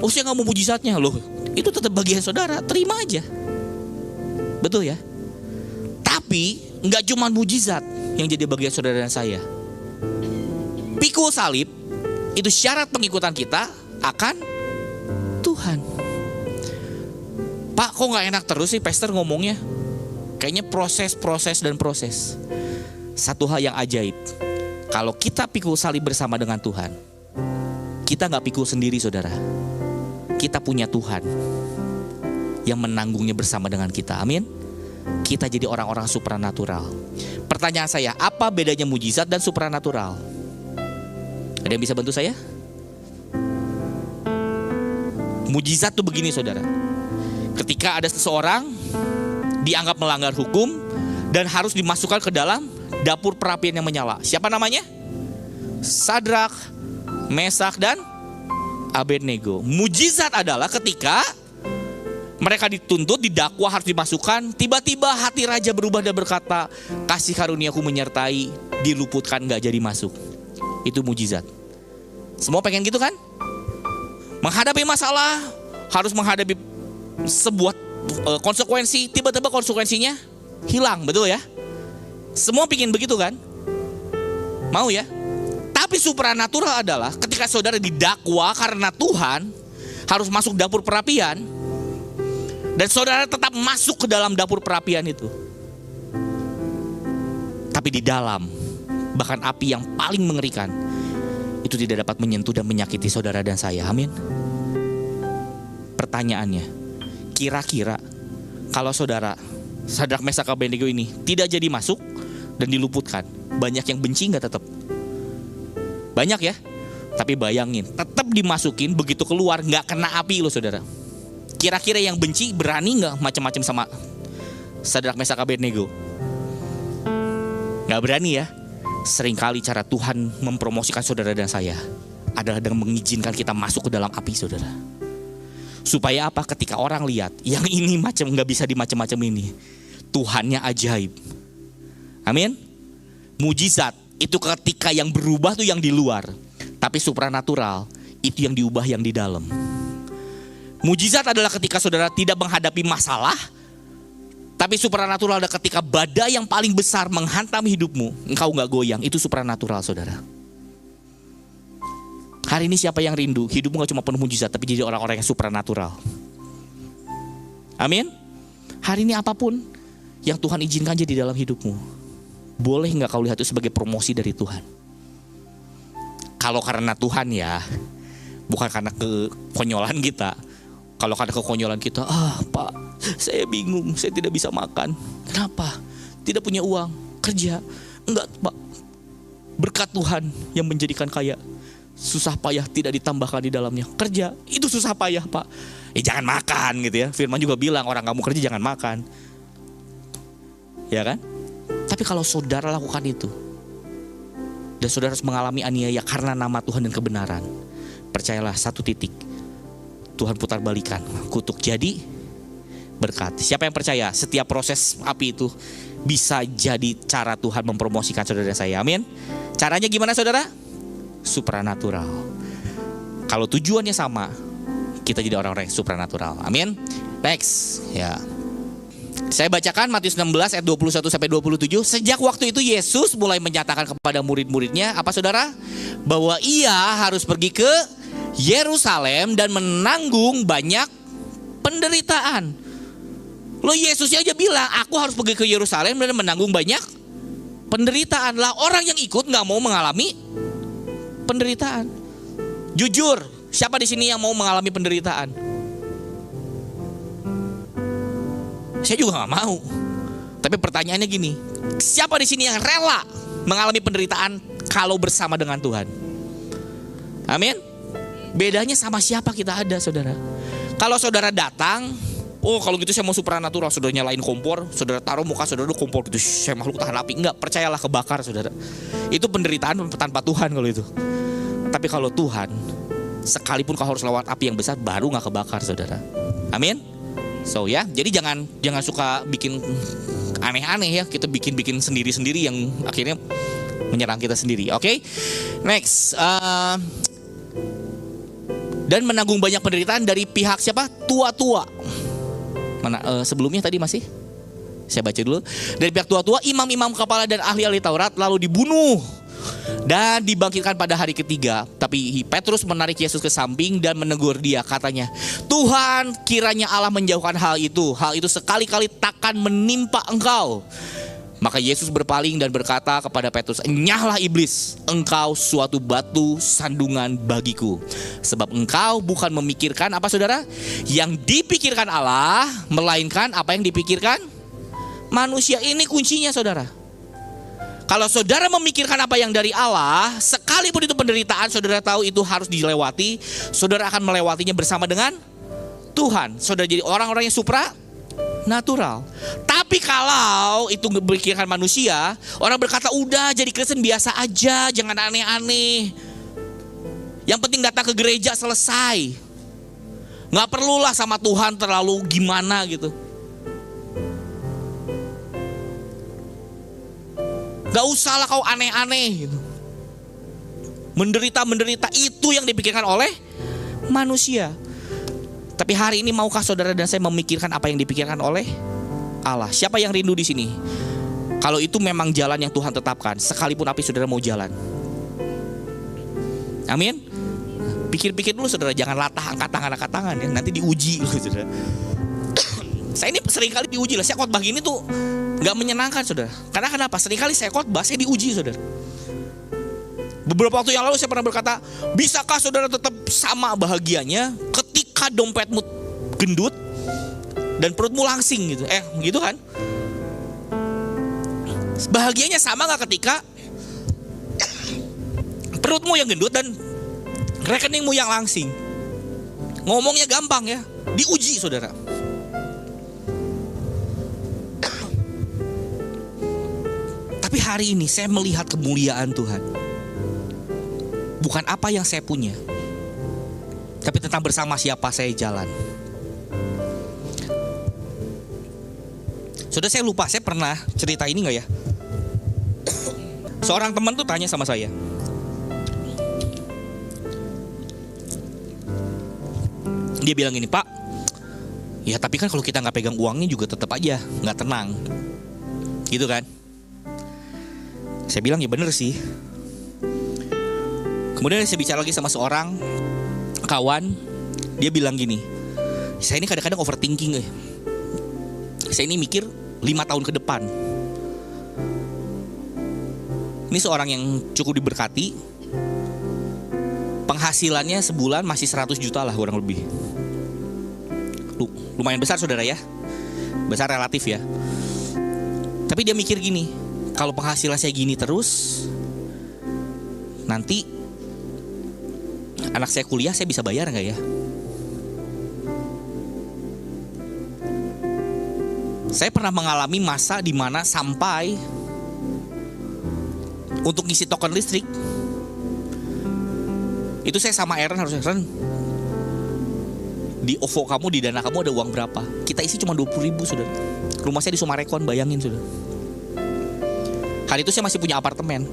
Oh saya gak mau mujizatnya loh. Itu tetap bagian saudara, terima aja. Betul ya? Tapi gak cuma mujizat yang jadi bagian saudara dan saya. Pikul salib itu syarat pengikutan kita akan Tuhan. Pak kok gak enak terus sih pastor ngomongnya? Kayaknya proses. Satu hal yang ajaib, kalau kita pikul salib bersama dengan Tuhan, kita gak pikul sendiri saudara. Kita punya Tuhan yang menanggungnya bersama dengan kita, amin. Kita jadi orang-orang supranatural. Pertanyaan saya, apa bedanya mujizat dan supranatural? Ada yang bisa bantu saya? Mujizat tuh begini saudara. Ketika ada seseorang dianggap melanggar hukum dan harus dimasukkan ke dalam dapur perapian yang menyala. Siapa namanya? Sadrak, Mesak, dan Abednego. Mujizat adalah ketika mereka dituntut, didakwa, harus dimasukkan. Tiba-tiba hati raja berubah dan berkata, kasih karuniaku menyertai, diluputkan, gak jadi masuk. Itu mujizat. Semua pengen gitu kan? Menghadapi masalah, harus menghadapi sebuah konsekuensi. Tiba-tiba konsekuensinya hilang, betul ya? Semua pengen begitu kan? Mau ya? Tapi supranatural adalah ketika saudara didakwa karena Tuhan, harus masuk dapur perapian, dan saudara tetap masuk ke dalam dapur perapian itu. Tapi di dalam, bahkan api yang paling mengerikan, itu tidak dapat menyentuh dan menyakiti saudara dan saya, amin. Pertanyaannya, kira-kira kalau saudara Sadrak, Mesak, Abednego ini tidak jadi masuk dan diluputkan, banyak yang benci gak tetap? Banyak ya. Tapi bayangin, tetap dimasukin, begitu keluar gak kena api loh saudara. Kira-kira yang benci berani gak macam-macam sama Sadrak, Mesak, Abednego? Gak berani ya. Seringkali cara Tuhan mempromosikan saudara dan saya adalah dengan mengizinkan kita masuk ke dalam api saudara. Supaya apa? Ketika orang lihat yang ini macam gak bisa dimacam-macam ini, Tuhannya ajaib. Amin. Mujizat itu ketika yang berubah tuh yang di luar, tapi supranatural itu yang diubah yang di dalam. Mujizat adalah ketika saudara tidak menghadapi masalah, tapi supranatural adalah ketika badai yang paling besar menghantam hidupmu, engkau gak goyang. Itu supranatural saudara. Hari ini siapa yang rindu hidupmu gak cuma penuh mujizat, tapi jadi orang-orang yang supranatural? Amin. Hari ini apapun yang Tuhan izinkan jadi dalam hidupmu, boleh gak kau lihat itu sebagai promosi dari Tuhan? Kalau karena Tuhan ya, bukan karena kekonyolan kita. Kalau karena kekonyolan kita, Pak, saya bingung, saya tidak bisa makan. Kenapa? Tidak punya uang, kerja. Enggak Pak, berkat Tuhan yang menjadikan kaya. Susah payah tidak ditambahkan di dalamnya. Kerja, itu susah payah Pak. Jangan makan gitu ya. Firman juga bilang orang kamu kerja jangan makan. Ya kan? Tapi kalau saudara lakukan itu, dan saudara harus mengalami aniaya karena nama Tuhan dan kebenaran, percayalah satu titik, Tuhan putar balikan, kutuk jadi berkat. Siapa yang percaya setiap proses api itu bisa jadi cara Tuhan mempromosikan saudara dan saya? Amin. Caranya gimana saudara? Supranatural. Kalau tujuannya sama, kita jadi orang-orang yang supranatural. Amin. Next ya. Saya bacakan Matius 16 ayat 21 sampai 27. Sejak waktu itu Yesus mulai menyatakan kepada murid-muridnya, apa saudara? Bahwa ia harus pergi ke Yerusalem dan menanggung banyak penderitaan. Loh, Yesusnya aja bilang aku harus pergi ke Yerusalem dan menanggung banyak penderitaan. Lah orang yang ikut gak mau mengalami penderitaan. Jujur, siapa di sini yang mau mengalami penderitaan? Saya juga gak mau. Tapi pertanyaannya gini, siapa di sini yang rela mengalami penderitaan kalau bersama dengan Tuhan. Amin. Bedanya sama siapa kita ada, saudara. Kalau saudara datang, oh kalau gitu saya mau supranatural, saudara nyalain kompor, saudara taruh muka saudara di kompor gitu, saya makhluk tahan api. Enggak, percayalah kebakar, saudara. Itu penderitaan tanpa Tuhan kalau itu. Tapi kalau Tuhan, sekalipun kau harus lewat api yang besar, baru gak kebakar, saudara. Amin. So ya, jadi jangan suka bikin aneh-aneh ya. Kita bikin sendiri-sendiri yang akhirnya menyerang kita sendiri. Oke. Next. Dan menanggung banyak penderitaan dari pihak siapa? Tua-tua. Mana sebelumnya tadi masih? Saya baca dulu. Dari pihak tua-tua, imam-imam kepala dan ahli-ahli Taurat, lalu dibunuh dan dibangkitkan pada hari ketiga. Tapi Petrus menarik Yesus ke samping dan menegur dia, katanya, Tuhan, kiranya Allah menjauhkan hal itu. Hal itu sekali-kali takkan menimpa engkau. Maka Yesus berpaling dan berkata kepada Petrus, enyahlah iblis, engkau suatu batu sandungan bagiku. Sebab engkau bukan memikirkan apa, saudara? Yang dipikirkan Allah, melainkan apa yang dipikirkan manusia. Ini kuncinya, saudara. Kalau saudara memikirkan apa yang dari Allah, sekalipun itu penderitaan, saudara tahu itu harus dilewati, saudara akan melewatinya bersama dengan Tuhan. Saudara jadi orang-orang yang supranatural. Tapi kalau itu memikirkan manusia, orang berkata, udah jadi Kristen biasa aja, jangan aneh-aneh. Yang penting datang ke gereja selesai. Gak perlulah sama Tuhan terlalu gimana gitu. Gak usahlah kau aneh-aneh gitu. Menderita-menderita itu yang dipikirkan oleh manusia. Tapi hari ini maukah saudara dan saya memikirkan apa yang dipikirkan oleh Allah? Siapa yang rindu di sini? Kalau itu memang jalan yang Tuhan tetapkan, sekalipun api saudara mau jalan. Amin. Pikir-pikir dulu, saudara, jangan latah angkat tangan ya. Nanti diuji loh, saudara. Saya ini seringkali diuji lah. Saya khotbah gini tuh gak menyenangkan, saudara. Karena kenapa? Seringkali saya khotbah, saya diuji, saudara. Beberapa waktu yang lalu saya pernah berkata, bisakah saudara tetap sama bahagianya ketika dompetmu gendut dan perutmu langsing gitu? Gitu kan? Bahagianya sama gak ketika perutmu yang gendut dan rekeningmu yang langsing? Ngomongnya gampang ya, diuji, saudara. Tapi hari ini saya melihat kemuliaan Tuhan. Bukan apa yang saya punya, tapi tentang bersama siapa saya jalan. Sudah, saya lupa, saya pernah cerita ini gak ya? Seorang teman tuh tanya sama saya, dia bilang gini, Pak, ya tapi kan kalau kita gak pegang uangnya juga tetap aja gak tenang, gitu kan? Saya bilang ya bener sih. Kemudian saya bicara lagi sama seorang kawan, dia bilang gini, saya ini kadang-kadang overthinking. Saya ini mikir 5 tahun ke depan. Ini seorang yang cukup diberkati, penghasilannya sebulan masih 100 juta lah kurang lebih. Lumayan besar, saudara ya, besar relatif ya. Tapi dia mikir gini, kalau penghasilan saya gini terus, nanti anak saya kuliah saya bisa bayar gak ya? Saya pernah mengalami masa di mana sampai untuk ngisi token listrik itu saya sama Aaron harus, Aaron, di OVO kamu, di dana kamu ada uang berapa? Kita isi cuma 20.000, saudara. Rumah saya di Sumarekon, bayangin, saudara. Hari itu saya masih punya apartemen.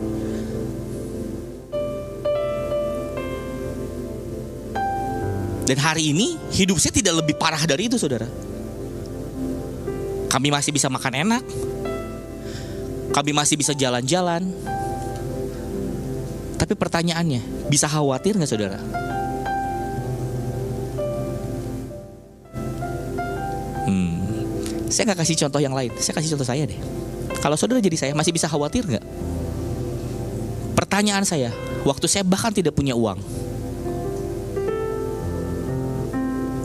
Dan hari ini hidup saya tidak lebih parah dari itu, saudara. Kami masih bisa makan enak, kami masih bisa jalan-jalan. Tapi pertanyaannya, bisa khawatir gak, saudara? Saya gak kasih contoh yang lain, saya kasih contoh saya deh. Kalau saudara jadi saya, masih bisa khawatir gak? Pertanyaan saya, waktu saya bahkan tidak punya uang,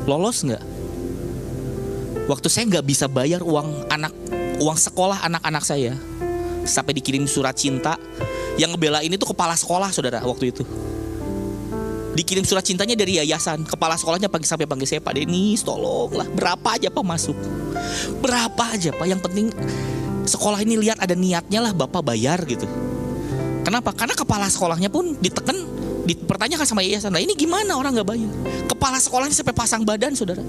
lolos gak? Waktu saya gak bisa bayar uang sekolah anak-anak saya, sampai dikirim surat cinta Yang ngebelain itu kepala sekolah saudara waktu itu. Dikirim surat cintanya dari yayasan. Kepala sekolahnya sampai panggil saya, Pak Denis tolonglah, berapa aja Pak masuk, berapa aja Pak, yang penting sekolah ini lihat ada niatnya lah, Bapak bayar gitu. Kenapa? Karena kepala sekolahnya pun ditekan, dipertanyakan sama yayasan, nah ini gimana orang gak bayar. Kepala sekolahnya sampai pasang badan saudara.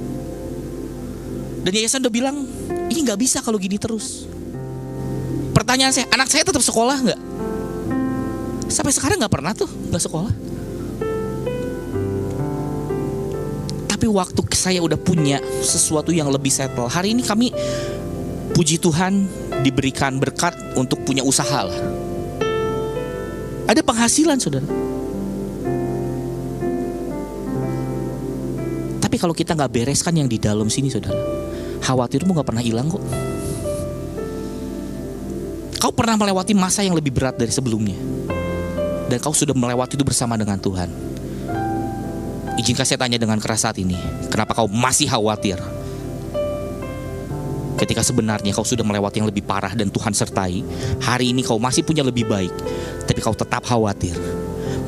Dan yayasan udah bilang, ini gak bisa kalau gini terus. Pertanyaan saya, anak saya tetap sekolah gak? Sampai sekarang gak pernah tuh gak sekolah. Tapi waktu saya udah punya sesuatu yang lebih settle, hari ini kami puji Tuhan diberikan berkat untuk punya usaha lah. Ada penghasilan saudara. Tapi kalau kita gak bereskan yang di dalam sini saudara, khawatirmu gak pernah hilang kok. Kau pernah melewati masa yang lebih berat dari sebelumnya, dan kau sudah melewati itu bersama dengan Tuhan. Izinkan saya tanya dengan keras saat ini, kenapa kau masih khawatir? Ketika sebenarnya kau sudah melewati yang lebih parah dan Tuhan sertai. Hari ini kau masih punya lebih baik, tapi kau tetap khawatir.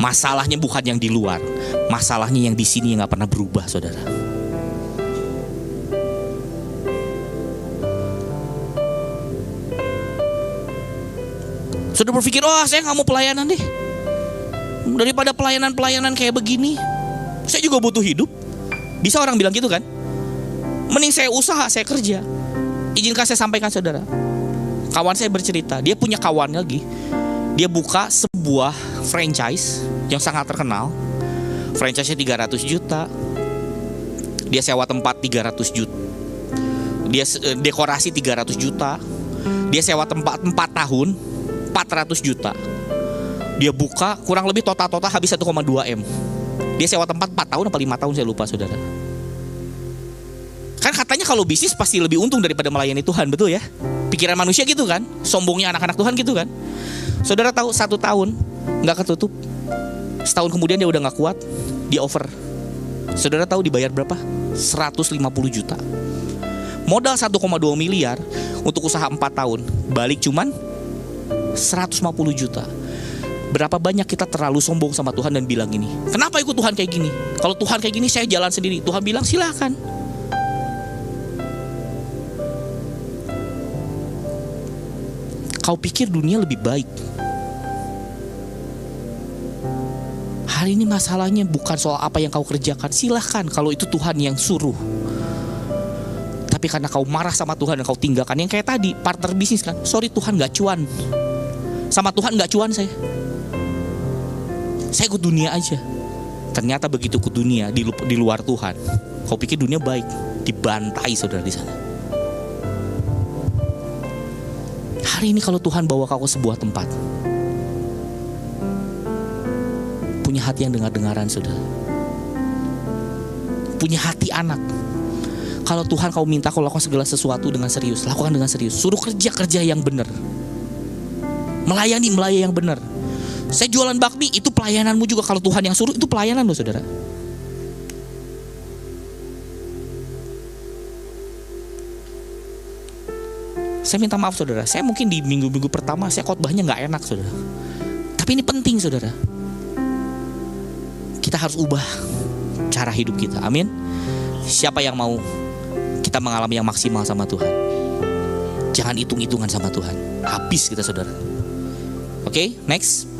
Masalahnya bukan yang di luar, masalahnya yang di sini yang gak pernah berubah saudara. Sudah berpikir, oh saya gak mau pelayanan deh, daripada pelayanan kayak begini. Saya juga butuh hidup. Bisa orang bilang gitu kan? Mending saya usaha, saya kerja. Izinkan saya sampaikan saudara, kawan saya bercerita, dia punya kawan lagi. Dia buka sebuah franchise yang sangat terkenal. Franchise-nya 300 juta. Dia sewa tempat 300 juta. Dia dekorasi 300 juta. Dia sewa tempat 4 tahun 400 juta. Dia buka kurang lebih total habis 1,2 M. Dia sewa tempat 4 tahun apa 5 tahun saya lupa saudara. Kan katanya kalau bisnis pasti lebih untung daripada melayani Tuhan, betul ya? Pikiran manusia gitu kan, sombongnya anak-anak Tuhan gitu kan. Saudara tahu 1 tahun gak ketutup, setahun kemudian dia udah gak kuat, dia over. Saudara tahu dibayar berapa? 150 juta. Modal 1,2 miliar untuk usaha 4 tahun, balik cuman 150 juta. Berapa banyak kita terlalu sombong sama Tuhan dan bilang gini, kenapa ikut Tuhan kayak gini? Kalau Tuhan kayak gini saya jalan sendiri. Tuhan bilang silakan. Kau pikir dunia lebih baik. Hari ini masalahnya bukan soal apa yang kau kerjakan. Silahkan kalau itu Tuhan yang suruh. Tapi karena kau marah sama Tuhan dan kau tinggalkan, yang kayak tadi partner bisnis kan, sorry Tuhan gak cuan. Sama Tuhan gak cuan saya ikut dunia aja. Ternyata begitu ikut dunia di luar Tuhan, kau pikir dunia baik, dibantai saudara di sana. Hari ini kalau Tuhan bawa kau ke sebuah tempat, punya hati yang dengar-dengaran saudara, punya hati anak. Kalau Tuhan kau minta kau lakukan segala sesuatu dengan serius, lakukan dengan serius. Suruh kerja yang benar, melayani yang benar. Saya jualan bakmi, itu pelayananmu juga. Kalau Tuhan yang suruh, itu pelayanan loh saudara. Saya minta maaf saudara, saya mungkin di minggu-minggu pertama saya khotbahnya gak enak saudara. Tapi ini penting saudara. Kita harus ubah cara hidup kita, amin. Siapa yang mau kita mengalami yang maksimal sama Tuhan? Jangan hitung-hitungan sama Tuhan, habis kita saudara. Oke, next.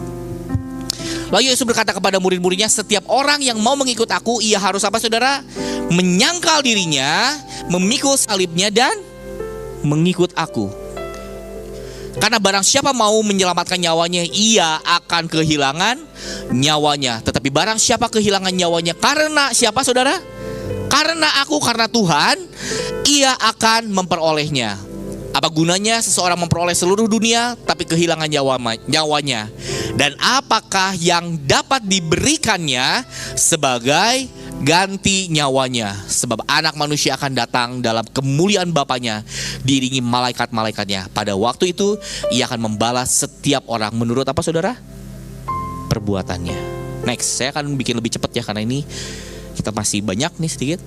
Lalu Yesus berkata kepada murid-muridnya, setiap orang yang mau mengikut aku, ia harus apa saudara? Menyangkal dirinya, memikul salibnya dan mengikut aku. Karena barang siapa mau menyelamatkan nyawanya, ia akan kehilangan nyawanya. Tetapi barang siapa kehilangan nyawanya karena siapa saudara? Karena aku, karena Tuhan, ia akan memperolehnya. Apa gunanya seseorang memperoleh seluruh dunia tapi kehilangan nyawanya? Dan apakah yang dapat diberikannya sebagai ganti nyawanya? Sebab anak manusia akan datang dalam kemuliaan Bapanya diiringi malaikat-malaikatnya. Pada waktu itu ia akan membalas setiap orang menurut apa saudara? Perbuatannya. Next, saya akan bikin lebih cepat ya karena ini kita masih banyak nih sedikit.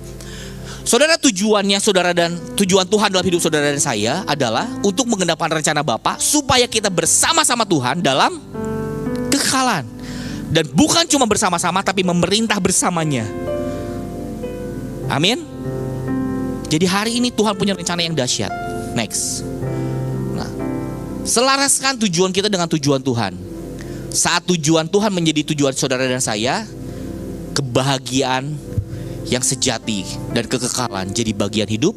Saudara, tujuannya saudara dan tujuan Tuhan dalam hidup saudara dan saya adalah untuk menggenapkan rencana Bapa supaya kita bersama-sama Tuhan dalam kekekalan. Dan bukan cuma bersama-sama, tapi memerintah bersamanya. Amin. Jadi hari ini Tuhan punya rencana yang dahsyat. Next. Nah, selaraskan tujuan kita dengan tujuan Tuhan. Saat tujuan Tuhan menjadi tujuan saudara dan saya, kebahagiaan yang sejati dan kekekalan jadi bagian hidup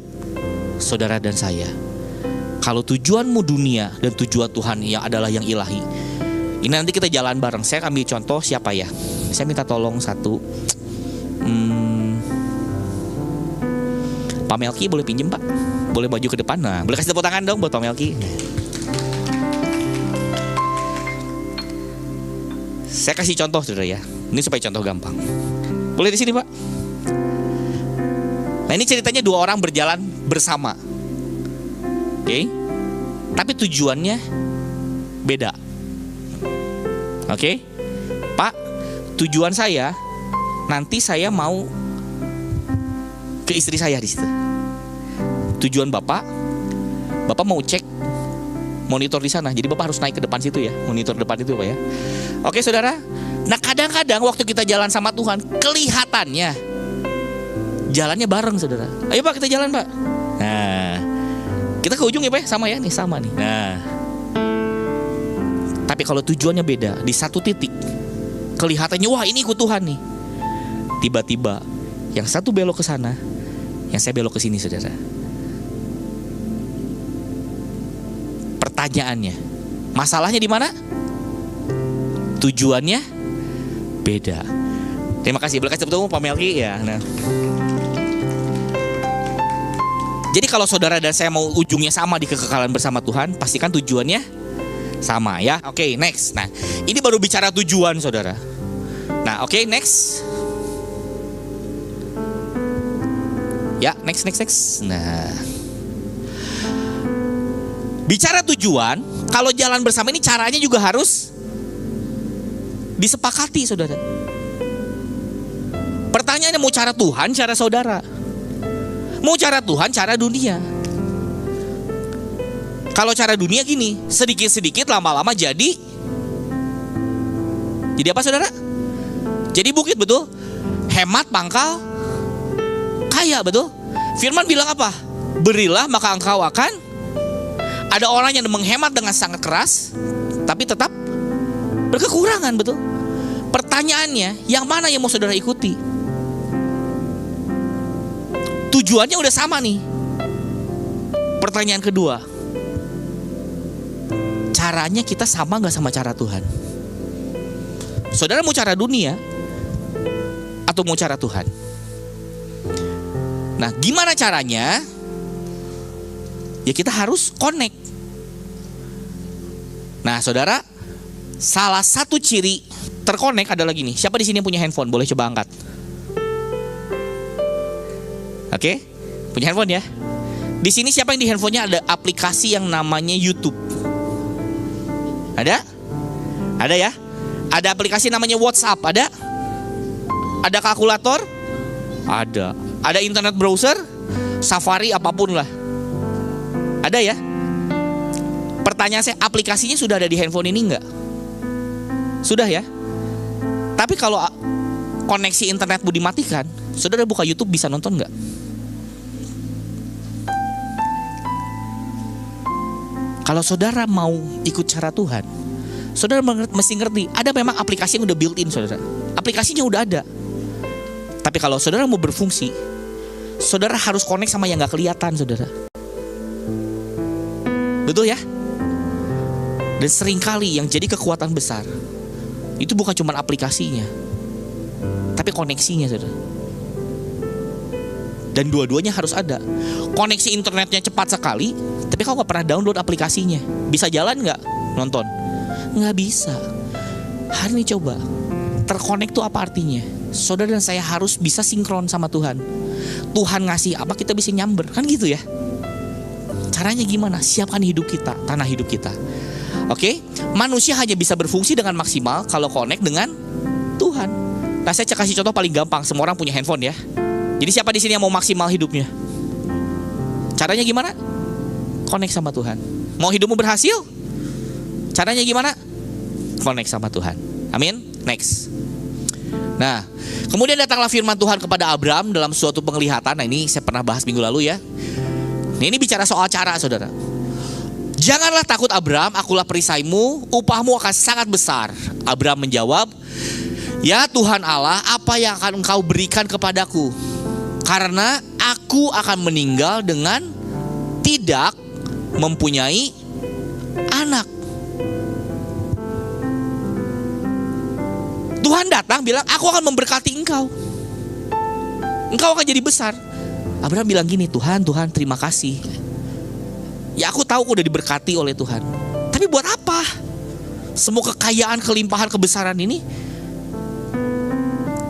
saudara dan saya. Kalau tujuanmu dunia dan tujuan Tuhan yang adalah yang ilahi, ini nanti kita jalan bareng. Saya ambil contoh siapa ya? Saya minta tolong satu. Pak Melki boleh pinjem Pak? Boleh maju ke depan? Nah, boleh kasih tepuk tangan dong buat Pak Melki. Saya kasih contoh saudara ya. Ini supaya contoh gampang. Boleh di sini Pak? Nah ini ceritanya dua orang berjalan bersama. Oke? Tapi tujuannya beda. Oke? Pak, tujuan saya nanti saya mau ke istri saya di situ. Tujuan Bapak mau cek monitor di sana. Jadi Bapak harus naik ke depan situ ya, monitor depan itu Pak ya. Oke saudara. Nah kadang-kadang waktu kita jalan sama Tuhan, kelihatannya jalannya bareng saudara. Ayo Pak kita jalan Pak. Nah, kita ke ujung ya Pak, sama ya nih, sama nih. Nah, tapi kalau tujuannya beda, di satu titik kelihatannya wah ini ikut Tuhan nih. Tiba-tiba yang satu belok ke sana, yang saya belok ke sini saudara. Pertanyaannya, masalahnya di mana? Tujuannya beda. Terima kasih. Boleh kasih tepuk tangan Pak Melki ya. Nah. Jadi kalau saudara dan saya mau ujungnya sama di kekekalan bersama Tuhan, pastikan tujuannya sama ya. Oke, next. Nah, ini baru bicara tujuan saudara. Nah, oke, next. Ya, next. Nah, bicara tujuan, kalau jalan bersama ini caranya juga harus disepakati saudara. Pertanyaannya mau cara Tuhan, cara saudara. Mau cara Tuhan, cara dunia. Kalau cara dunia gini, sedikit-sedikit lama-lama jadi apa saudara? Jadi bukit betul. Hemat pangkal kaya betul. Firman bilang apa? Berilah maka engkau akan. Ada orang yang menghemat dengan sangat keras, tapi tetap berkekurangan betul. Pertanyaannya, yang mana yang mau saudara ikuti? Tujuannya udah sama nih. Pertanyaan kedua, caranya kita sama gak sama cara Tuhan? Saudara mau cara dunia atau mau cara Tuhan? Nah gimana caranya? Ya kita harus connect. Nah saudara, salah satu ciri terkonek adalah gini. Siapa di sini yang punya handphone? Boleh coba angkat. Oke, punya handphone ya. Di sini siapa yang di handphonenya ada aplikasi yang namanya YouTube? Ada? Ada ya? Ada aplikasi namanya WhatsApp? Ada? Ada kalkulator? Ada. Ada internet browser? Safari apapun lah. Ada ya? Pertanyaan saya, aplikasinya sudah ada di handphone ini enggak? Sudah ya? Tapi kalau koneksi internetmu dimatikan, saudara buka YouTube bisa nonton enggak? Kalau saudara mau ikut cara Tuhan, saudara mesti ngerti, ada memang aplikasi yang udah built-in saudara. Aplikasinya udah ada. Tapi kalau saudara mau berfungsi, saudara harus connect sama yang gak kelihatan saudara. Betul ya? Dan seringkali yang jadi kekuatan besar itu bukan cuma aplikasinya, tapi koneksinya saudara. Dan dua-duanya harus ada. Koneksi internetnya cepat sekali, tapi kau gak pernah download aplikasinya. Bisa jalan gak nonton? Gak bisa. Hari ini coba, terkonek itu apa artinya? Saudara dan saya harus bisa sinkron sama Tuhan. Tuhan ngasih apa kita bisa nyamber, kan gitu ya. Caranya gimana? Siapkan hidup kita, tanah hidup kita. Oke, manusia hanya bisa berfungsi dengan maksimal kalau connect dengan Tuhan. Nah, saya kasih contoh paling gampang. Semua orang punya handphone ya. Jadi siapa di sini yang mau maksimal hidupnya? Caranya gimana? Connect sama Tuhan. Mau hidupmu berhasil? Caranya gimana? Connect sama Tuhan. Amin. Next. Nah, kemudian datanglah firman Tuhan kepada Abraham dalam suatu penglihatan. Nah, ini saya pernah bahas minggu lalu ya. Ini bicara soal cara, saudara. Janganlah takut Abraham, akulah perisaimu, upahmu akan sangat besar. Abraham menjawab, ya Tuhan Allah, apa yang akan engkau berikan kepadaku? Karena aku akan meninggal dengan tidak mempunyai anak. Tuhan datang bilang, aku akan memberkati engkau. Engkau akan jadi besar. Abraham bilang gini, Tuhan terima kasih. Ya aku tahu aku udah diberkati oleh Tuhan. Tapi buat apa? Semua kekayaan, kelimpahan, kebesaran ini,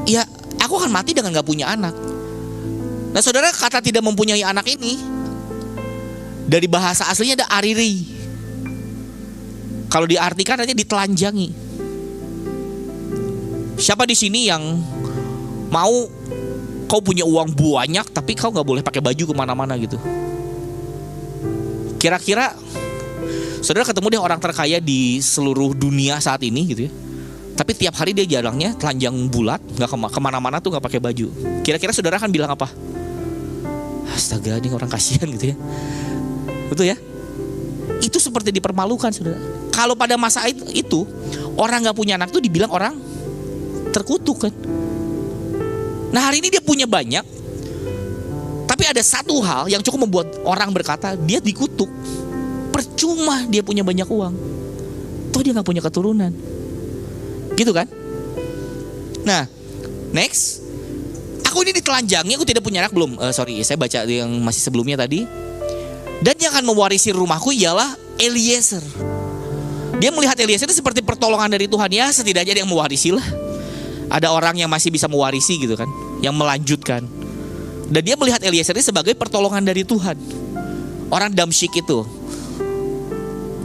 ya aku akan mati dengan gak punya anak. Nah saudara, kata tidak mempunyai anak ini dari bahasa aslinya ada ariri. Kalau diartikan artinya ditelanjangi. Siapa di sini yang mau kau punya uang banyak tapi kau gak boleh pakai baju kemana-mana gitu? Kira-kira saudara ketemu deh orang terkaya di seluruh dunia saat ini gitu ya, tapi tiap hari dia jarangnya telanjang bulat, gak kemana-mana tuh gak pakai baju. Kira-kira saudara kan bilang apa? Astaga, ini orang kasihan gitu ya. Betul ya? Itu seperti dipermalukan saudara. Kalau pada masa itu orang gak punya anak tuh dibilang orang terkutuk kan. Nah hari ini dia punya banyak, tapi ada satu hal yang cukup membuat orang berkata dia dikutuk. Percuma dia punya banyak uang, toh dia gak punya keturunan. Gitu kan? Nah next, aku ini ditelanjangi, aku tidak punya anak belum. Sorry, saya baca yang masih sebelumnya tadi. Dan yang akan mewarisi rumahku ialah Eliezer. Dia melihat Eliezer itu seperti pertolongan dari Tuhan. Ya setidaknya dia yang mewarisi lah. Ada orang yang masih bisa mewarisi gitu kan, yang melanjutkan. Dan dia melihat Eliezer ini sebagai pertolongan dari Tuhan. Orang Damsyik itu.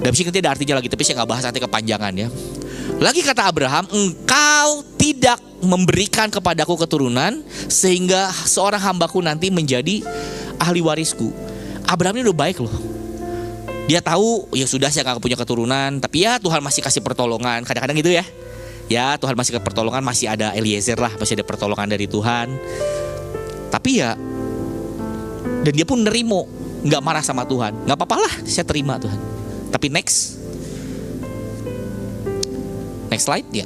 Damsyik itu ada artinya lagi, tapi saya gak bahas nanti kepanjangan ya. Lagi kata Abraham, engkau tidak memberikan kepadaku keturunan sehingga seorang hambaku nanti menjadi ahli warisku. Abraham ini udah baik loh. Dia tahu ya sudah saya gak punya keturunan, tapi ya Tuhan masih kasih pertolongan. Kadang-kadang gitu ya. Ya Tuhan masih kasih pertolongan, masih ada Eliezer lah, masih ada pertolongan dari Tuhan. Tapi ya, dan dia pun nerimo, gak marah sama Tuhan. Gak apa-apa lah, saya terima Tuhan. Tapi next slide ya.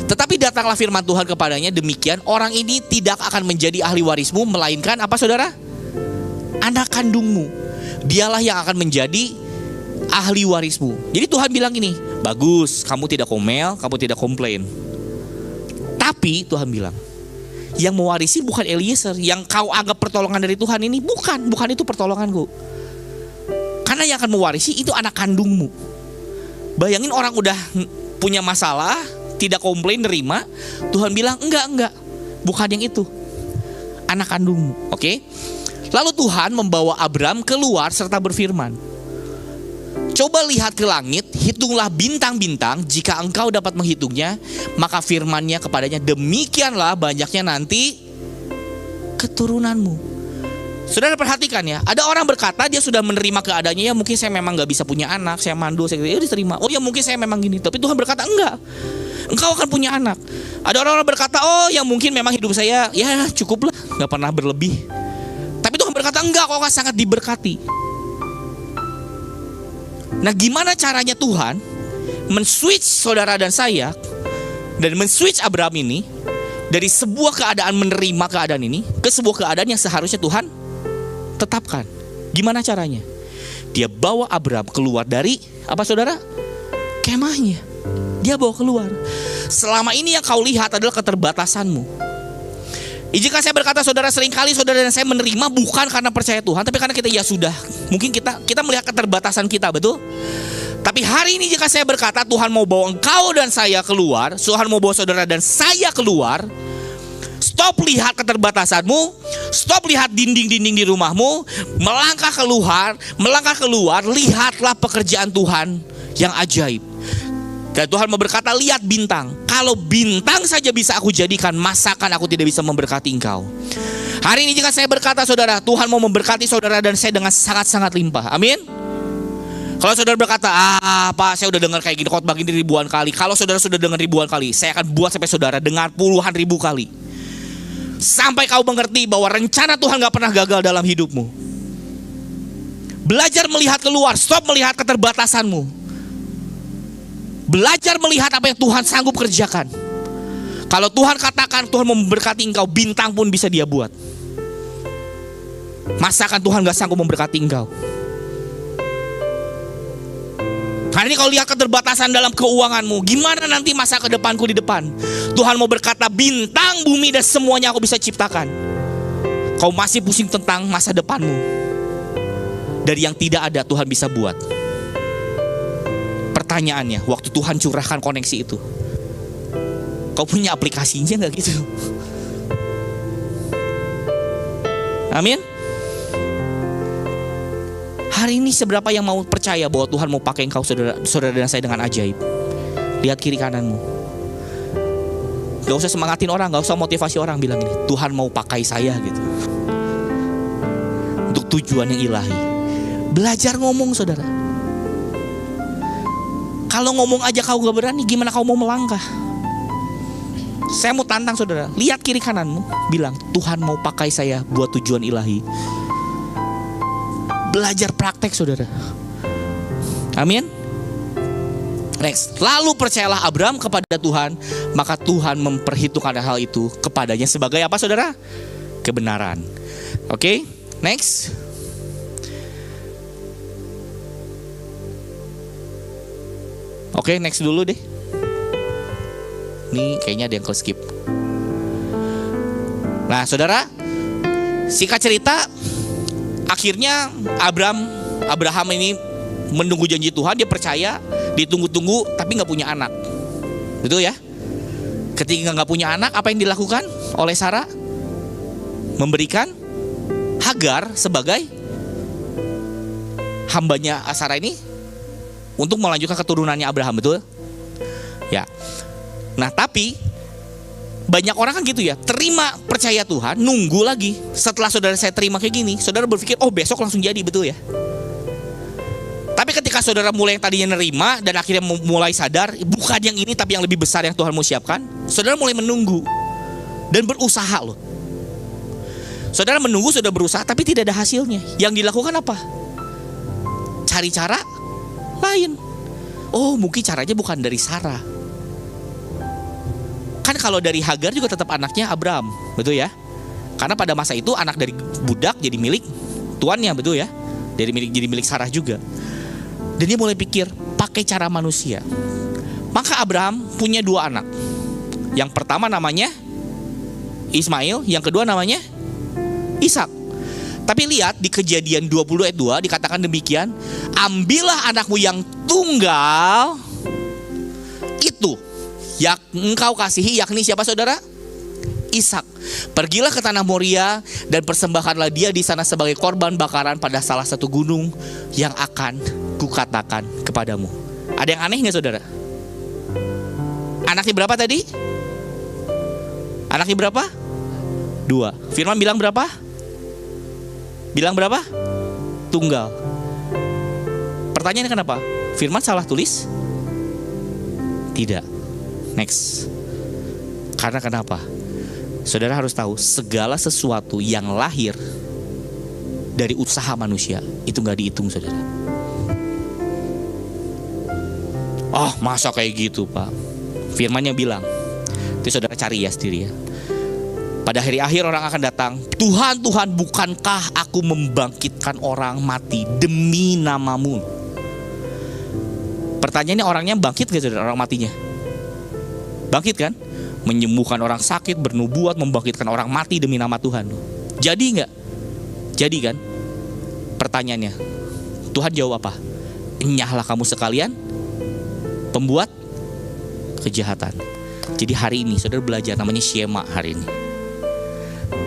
Tetapi datanglah firman Tuhan kepadanya, demikian orang ini tidak akan menjadi ahli warismu, melainkan apa saudara? Anak kandungmu. Dialah yang akan menjadi ahli warismu. Jadi Tuhan bilang gini, bagus, kamu tidak komel, kamu tidak komplain. Tapi Tuhan bilang, yang mewarisi bukan Eliezer, yang kau anggap pertolongan dari Tuhan ini, bukan itu pertolonganku. Karena yang akan mewarisi itu anak kandungmu. Bayangin orang udah punya masalah, tidak komplain, nerima. Tuhan bilang enggak, bukan yang itu, anak kandungmu. Oke? Lalu Tuhan membawa Abraham keluar serta berfirman, coba lihat ke langit, hitunglah bintang-bintang, jika engkau dapat menghitungnya. Maka firman-Nya kepadanya, demikianlah banyaknya nanti keturunanmu. Saudara perhatikan ya, ada orang berkata dia sudah menerima keadaannya, ya mungkin saya memang gak bisa punya anak, saya mandul, saya diterima. Oh ya mungkin saya memang gini, tapi Tuhan berkata enggak, engkau akan punya anak. Ada orang-orang berkata, oh ya mungkin memang hidup saya ya cukup lah, gak pernah berlebih. Tapi Tuhan berkata enggak, kau akan sangat diberkati. Nah gimana caranya Tuhan men-switch saudara dan saya, dan men-switch Abraham ini dari sebuah keadaan menerima keadaan ini ke sebuah keadaan yang seharusnya Tuhan tetapkan. Gimana caranya? Dia bawa Abraham keluar dari apa saudara? Kemahnya. Dia bawa keluar. Selama ini yang kau lihat adalah keterbatasanmu. Jika saya berkata saudara, seringkali saudara dan saya menerima bukan karena percaya Tuhan, tapi karena kita ya sudah, mungkin kita melihat keterbatasan kita, betul? Tapi hari ini jika saya berkata Tuhan mau bawa engkau dan saya keluar, Tuhan mau bawa saudara dan saya keluar, stop lihat keterbatasanmu, stop lihat dinding-dinding di rumahmu, melangkah keluar, lihatlah pekerjaan Tuhan yang ajaib. Dan Tuhan mau berkata, lihat bintang. Kalau bintang saja bisa aku jadikan masakan, aku tidak bisa memberkati engkau. Hari ini jika saya berkata saudara, Tuhan mau memberkati saudara dan saya dengan sangat-sangat limpah. Amin. Kalau saudara berkata, Pak, saya udah dengar kayak gini khotbah gini ribuan kali. Kalau saudara sudah dengar ribuan kali, saya akan buat sampai saudara dengar puluhan ribu kali. Sampai kau mengerti bahwa rencana Tuhan gak pernah gagal dalam hidupmu. Belajar melihat keluar, stop melihat keterbatasanmu. Belajar melihat apa yang Tuhan sanggup kerjakan. Kalau Tuhan katakan Tuhan memberkati engkau, bintang pun bisa dia buat. Masakan Tuhan gak sanggup memberkati engkau? Hari ini kau lihat keterbatasan dalam keuanganmu, gimana nanti masa ke depanku di depan? Tuhan mau berkata, bintang, bumi dan semuanya aku bisa ciptakan. Kau masih pusing tentang masa depanmu. Dari yang tidak ada Tuhan bisa buat. Pertanyaannya, waktu Tuhan curahkan koneksi itu, kau punya aplikasinya gak gitu? Amin. Hari ini seberapa yang mau percaya bahwa Tuhan mau pakai engkau, saudara dan saya, dengan ajaib? Lihat kiri kananmu. Gak usah semangatin orang, gak usah motivasi orang, bilang ini, Tuhan mau pakai saya gitu, untuk tujuan yang ilahi. Belajar ngomong, saudara. Kalau ngomong aja kau gak berani, gimana kau mau melangkah? Saya mau tantang saudara, lihat kiri kananmu, bilang, Tuhan mau pakai saya buat tujuan ilahi. Belajar praktek, saudara. Amin. Next. Lalu percayalah Abraham kepada Tuhan, maka Tuhan memperhitungkan hal itu kepadanya sebagai apa, saudara? Kebenaran. Oke, next. Oke, next dulu deh. Ini kayaknya ada yang skip. Nah, saudara, singkat cerita, akhirnya Abraham ini menunggu janji Tuhan. Dia percaya, ditunggu-tunggu, tapi gak punya anak. Betul ya? Ketika gak punya anak, apa yang dilakukan oleh Sarah? Memberikan Hagar sebagai hambanya Sarah ini untuk melanjutkan keturunannya Abraham, betul? Ya. Nah, tapi banyak orang kan gitu ya, terima percaya Tuhan, nunggu lagi. Setelah saudara saya terima kayak gini, saudara berpikir, oh besok langsung jadi, betul ya? Tapi ketika saudara mulai yang tadinya nerima dan akhirnya mulai sadar, bukan yang ini tapi yang lebih besar yang Tuhan mau siapkan, saudara mulai menunggu dan berusaha loh. Saudara menunggu, sudah berusaha, tapi tidak ada hasilnya. Yang dilakukan apa? Cari cara lain. Oh, mungkin caranya bukan dari Sarah. Kan kalau dari Hagar juga tetap anaknya Abraham, betul ya? Karena pada masa itu anak dari budak jadi milik tuannya, betul ya? Jadi milik Sarah juga. Dan dia mulai pikir pakai cara manusia. Maka Abraham punya dua anak. Yang pertama namanya Ismail, yang kedua namanya Ishak. Tapi lihat di Kejadian 20 ayat 2 dikatakan demikian, ambillah anakmu yang tunggal itu yang engkau kasihi, yakni siapa, saudara? Ishak. Pergilah ke tanah Moria dan persembahkanlah dia di sana sebagai korban bakaran pada salah satu gunung yang akan kukatakan kepadamu. Ada yang aneh nggak, saudara? Anaknya berapa tadi? Anaknya berapa? 2. Firman bilang berapa? Bilang berapa? Tunggal. Pertanyaannya kenapa? Firman salah tulis? Tidak. Next. Karena kenapa? Saudara harus tahu, segala sesuatu yang lahir dari usaha manusia itu gak dihitung, saudara. Oh, masa kayak gitu, Pak? Firmannya bilang, itu saudara cari ya sendiri ya. Pada hari akhir orang akan datang, Tuhan, Tuhan, bukankah aku membangkitkan orang mati demi namamu? Pertanyaannya, orangnya bangkit gak, saudara, orang matinya? Bangkit kan? Menyembuhkan orang sakit, bernubuat, membangkitkan orang mati demi nama Tuhan. Jadi gak? Jadi kan? Pertanyaannya, Tuhan jawab apa? Enyahlah kamu sekalian pembuat kejahatan. Jadi hari ini saudara belajar namanya Shema hari ini.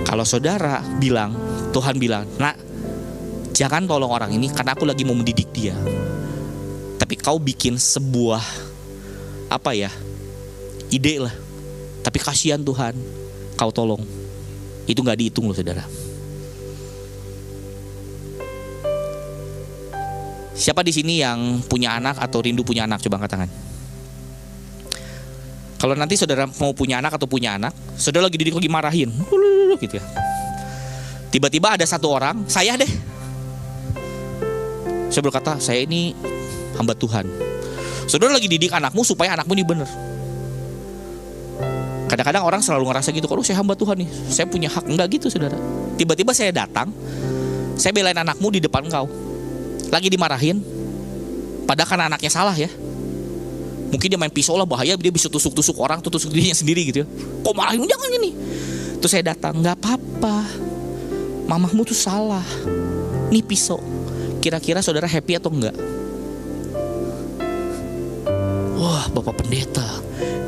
Kalau saudara bilang, Tuhan bilang, nak, jangan tolong orang ini karena aku lagi mau mendidik dia. Tapi kau bikin sebuah ide lah. Tapi kasihan Tuhan, kau tolong. Itu gak dihitung loh, saudara. Siapa di sini yang punya anak atau rindu punya anak? Coba angkat tangan. Kalau nanti saudara mau punya anak atau punya anak, saudara lagi didik lagi marahin, gitu ya. Tiba-tiba ada satu orang, saya deh. Saya berkata, saya ini hamba Tuhan. Saudara lagi didik anakmu supaya anakmu ini benar. Kadang-kadang orang selalu ngerasa gitu, kalau saya hamba Tuhan nih, saya punya hak. Enggak gitu saudara. Tiba-tiba saya datang, saya belain anakmu di depan kau. Lagi dimarahin, padahal kan anaknya salah ya. Mungkin dia main pisau lah, bahaya, dia bisa tusuk-tusuk orang, tusuk dirinya sendiri gitu ya. Kok marahin, jangan ini. Terus saya datang, nggak apa-apa, mamahmu tuh salah. Nih pisau. Kira-kira saudara happy atau enggak? Wah, Bapak Pendeta,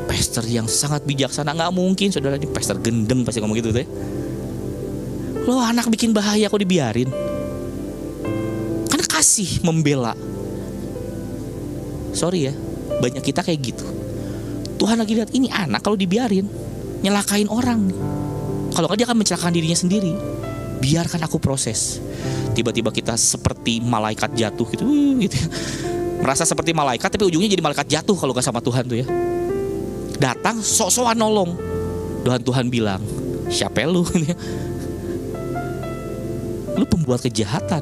pastor yang sangat bijaksana. Nggak mungkin saudara, ini pastor gendeng pasti ngomong gitu tuh ya. Loh, anak bikin bahaya kok dibiarin? Kan kasih membela. Sorry ya, banyak kita kayak gitu. Tuhan lagi lihat ini anak kalau dibiarin nyelakain orang. Kalau kan dia akan mencelakakan dirinya sendiri. Biarkan aku proses. Tiba-tiba kita seperti malaikat jatuh gitu, gitu. Merasa seperti malaikat tapi ujungnya jadi malaikat jatuh kalau gak sama Tuhan tuh ya. Datang sok-sokan nolong. Tuhan bilang, siapa lu? Lu pembuat kejahatan.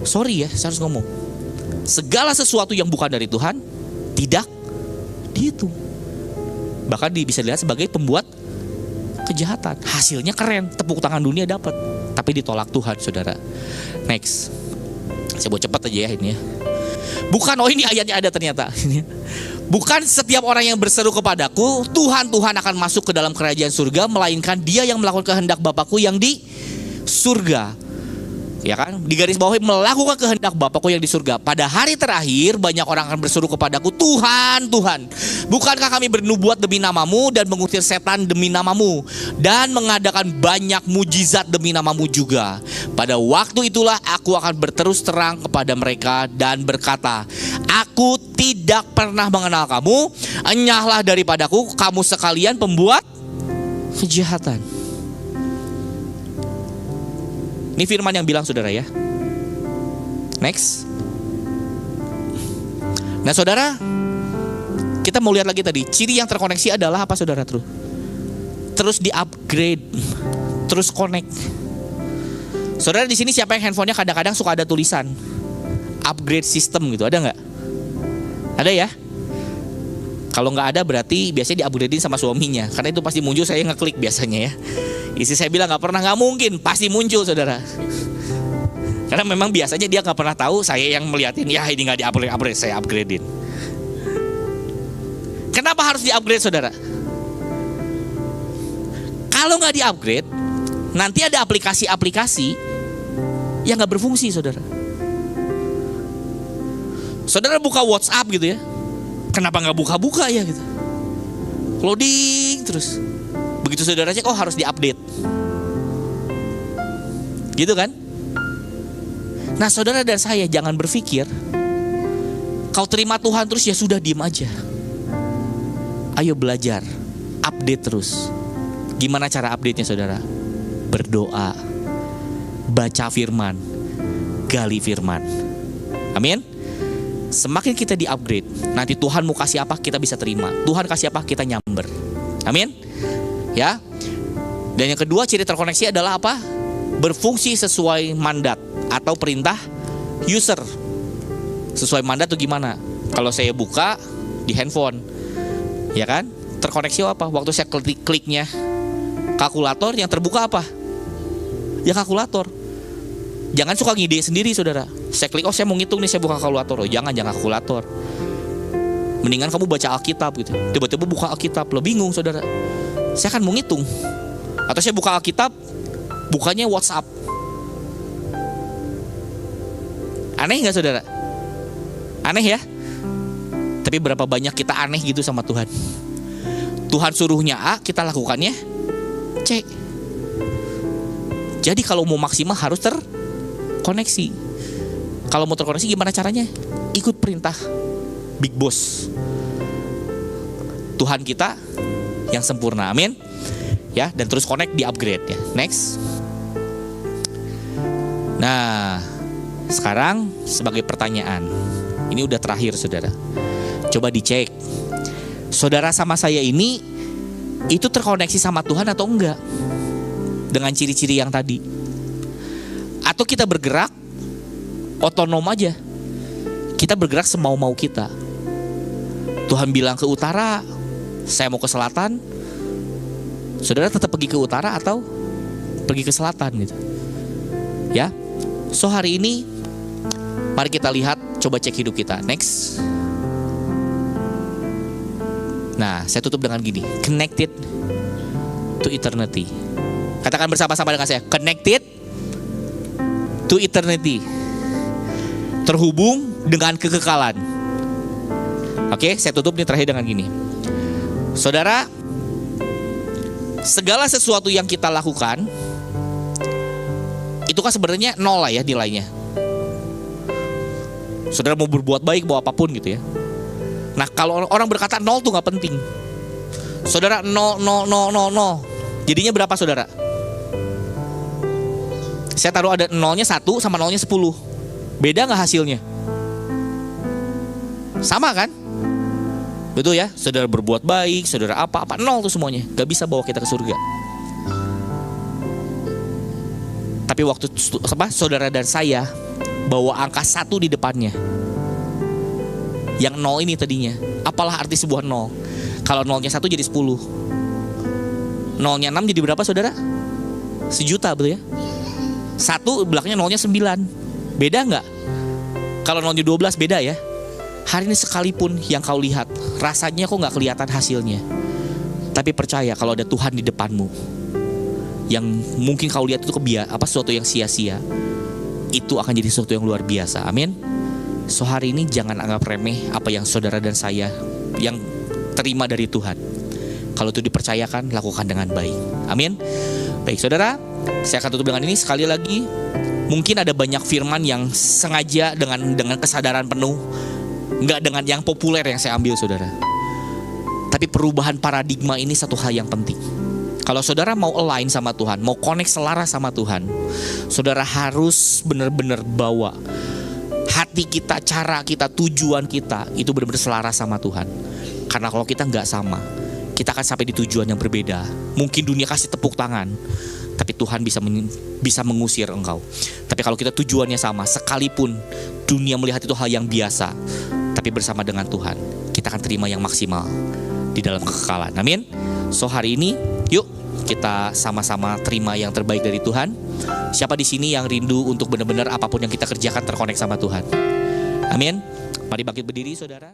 Sorry ya, saya harus ngomong. Segala sesuatu yang bukan dari Tuhan tidak dihitung. Bahkan bisa dilihat sebagai pembuat kejahatan. Hasilnya keren, tepuk tangan dunia dapat, tapi ditolak Tuhan, saudara. Next. Saya mau cepat aja ya ini ya. Bukan, oh ini ayatnya ada ternyata. Bukan setiap orang yang berseru kepadaku, Tuhan, Tuhan akan masuk ke dalam kerajaan surga, melainkan dia yang melakukan kehendak Bapakku yang di surga. Ya kan, di garis bawah, melakukan kehendak Bapakku yang di surga. Pada hari terakhir banyak orang akan berseru kepadaku, Tuhan, Tuhan, bukankah kami bernubuat demi namamu dan mengusir setan demi namamu dan mengadakan banyak mujizat demi namamu juga. Pada waktu itulah aku akan berterus terang kepada mereka dan berkata, aku tidak pernah mengenal kamu, enyahlah daripadaku kamu sekalian pembuat kejahatan. Ini firman yang bilang, saudara ya. Next. Nah saudara, kita mau lihat lagi tadi, ciri yang terkoneksi adalah apa saudara? Terus di upgrade, terus connect. Saudara di sini siapa yang handphonenya kadang-kadang suka ada tulisan upgrade system gitu, ada nggak? Ada ya? Kalau nggak ada berarti biasanya di-upgradein sama suaminya, karena itu pasti muncul, saya ngeklik biasanya ya. Istri saya bilang nggak pernah, nggak mungkin, pasti muncul saudara. Karena memang biasanya dia nggak pernah tahu, saya yang melihatin, ya ini nggak di-upgrade, saya upgradein. Kenapa harus di-upgrade saudara? Kalau nggak di-upgrade, nanti ada aplikasi-aplikasi yang nggak berfungsi saudara. Saudara buka WhatsApp gitu ya, kenapa nggak buka-buka ya gitu, loading terus. Begitu saudara cek, oh harus diupdate, gitu kan? Nah saudara dan saya jangan berpikir kau terima Tuhan terus ya sudah diem aja. Ayo belajar, update terus. Gimana cara update-nya saudara? Berdoa, baca firman, gali firman. Amin. Semakin kita di-upgrade, nanti Tuhan mau kasih apa kita bisa terima. Tuhan kasih apa kita nyamber. Amin. Ya. Dan yang kedua, ciri terkoneksi adalah apa? Berfungsi sesuai mandat atau perintah user. Sesuai mandat tuh gimana? Kalau saya buka di handphone, ya kan? Terkoneksi apa? Waktu saya kliknya kalkulator, yang terbuka apa? Ya kalkulator. Jangan suka ngide sendiri saudara. Saya klik, oh saya mau ngitung nih, saya buka kalkulator. Oh jangan kalkulator. Mendingan kamu baca Alkitab gitu. Tiba-tiba buka Alkitab, lo bingung saudara. Saya kan mau ngitung. Atau saya buka Alkitab, bukanya WhatsApp. Aneh gak saudara? Aneh ya? Tapi berapa banyak kita aneh gitu sama Tuhan. Tuhan suruhnya A, kita lakukannya C. Jadi kalau mau maksimal harus terkoneksi. Kalau mau terkoneksi gimana caranya? Ikut perintah Big Boss Tuhan kita yang sempurna, amin. Ya, dan terus connect, di upgrade ya. Next. Nah, Sekarang sebagai pertanyaan, ini udah terakhir saudara, coba dicek, saudara sama saya ini itu terkoneksi sama Tuhan atau enggak? Dengan ciri-ciri yang tadi. Atau kita bergerak otonom aja, kita bergerak semau-mau kita. Tuhan bilang ke utara, saya mau ke selatan, saudara tetap pergi ke utara atau pergi ke selatan gitu. Ya. So hari ini mari kita lihat, coba cek hidup kita. Next. Nah, saya tutup dengan gini, connected to eternity. Katakan bersama-sama dengan saya, connected to eternity. Terhubung dengan kekekalan. Oke, saya tutup nih terakhir dengan gini. Saudara, segala sesuatu yang kita lakukan itu kan sebenarnya nol lah ya nilainya. Saudara mau berbuat baik, mau apapun gitu ya. Nah, kalau orang berkata nol tuh gak penting. Saudara, nol. Jadinya berapa saudara? Saya taruh ada nolnya 1 sama nolnya 10. Beda gak hasilnya? Sama kan? Betul ya? Saudara berbuat baik, saudara apa-apa, nol tuh semuanya. Gak bisa bawa kita ke surga. Tapi waktu saudara dan saya bawa angka 1 di depannya, yang nol ini tadinya, apalah arti sebuah nol? Kalau nolnya 1 jadi 10, nolnya 6 jadi berapa saudara? 1 juta, betul ya? 1 belakangnya nolnya 9. Beda nggak? Kalau nolnya 12 beda ya. Hari ini sekalipun yang kau lihat rasanya kok nggak kelihatan hasilnya, tapi percaya kalau ada Tuhan di depanmu, yang mungkin kau lihat itu sesuatu yang sia-sia, itu akan jadi sesuatu yang luar biasa. Amin. So hari ini jangan anggap remeh apa yang saudara dan saya yang terima dari Tuhan. Kalau itu dipercayakan, lakukan dengan baik. Amin. Baik saudara, saya akan tutup dengan ini sekali lagi. Mungkin ada banyak firman yang sengaja dengan kesadaran penuh, nggak dengan yang populer yang saya ambil saudara. Tapi perubahan paradigma ini satu hal yang penting. Kalau saudara mau align sama Tuhan, mau connect selaras sama Tuhan, saudara harus benar-benar bawa hati kita, cara kita, tujuan kita itu benar-benar selaras sama Tuhan. Karena kalau kita nggak sama, kita akan sampai di tujuan yang berbeda. Mungkin dunia kasih tepuk tangan, tapi Tuhan bisa mengusir engkau. Tapi kalau kita tujuannya sama, sekalipun dunia melihat itu hal yang biasa, tapi bersama dengan Tuhan, kita akan terima yang maksimal di dalam kekekalan. Amin. So hari ini, yuk kita sama-sama terima yang terbaik dari Tuhan. Siapa di sini yang rindu untuk benar-benar apapun yang kita kerjakan terkonek sama Tuhan? Amin. Mari bangkit berdiri saudara.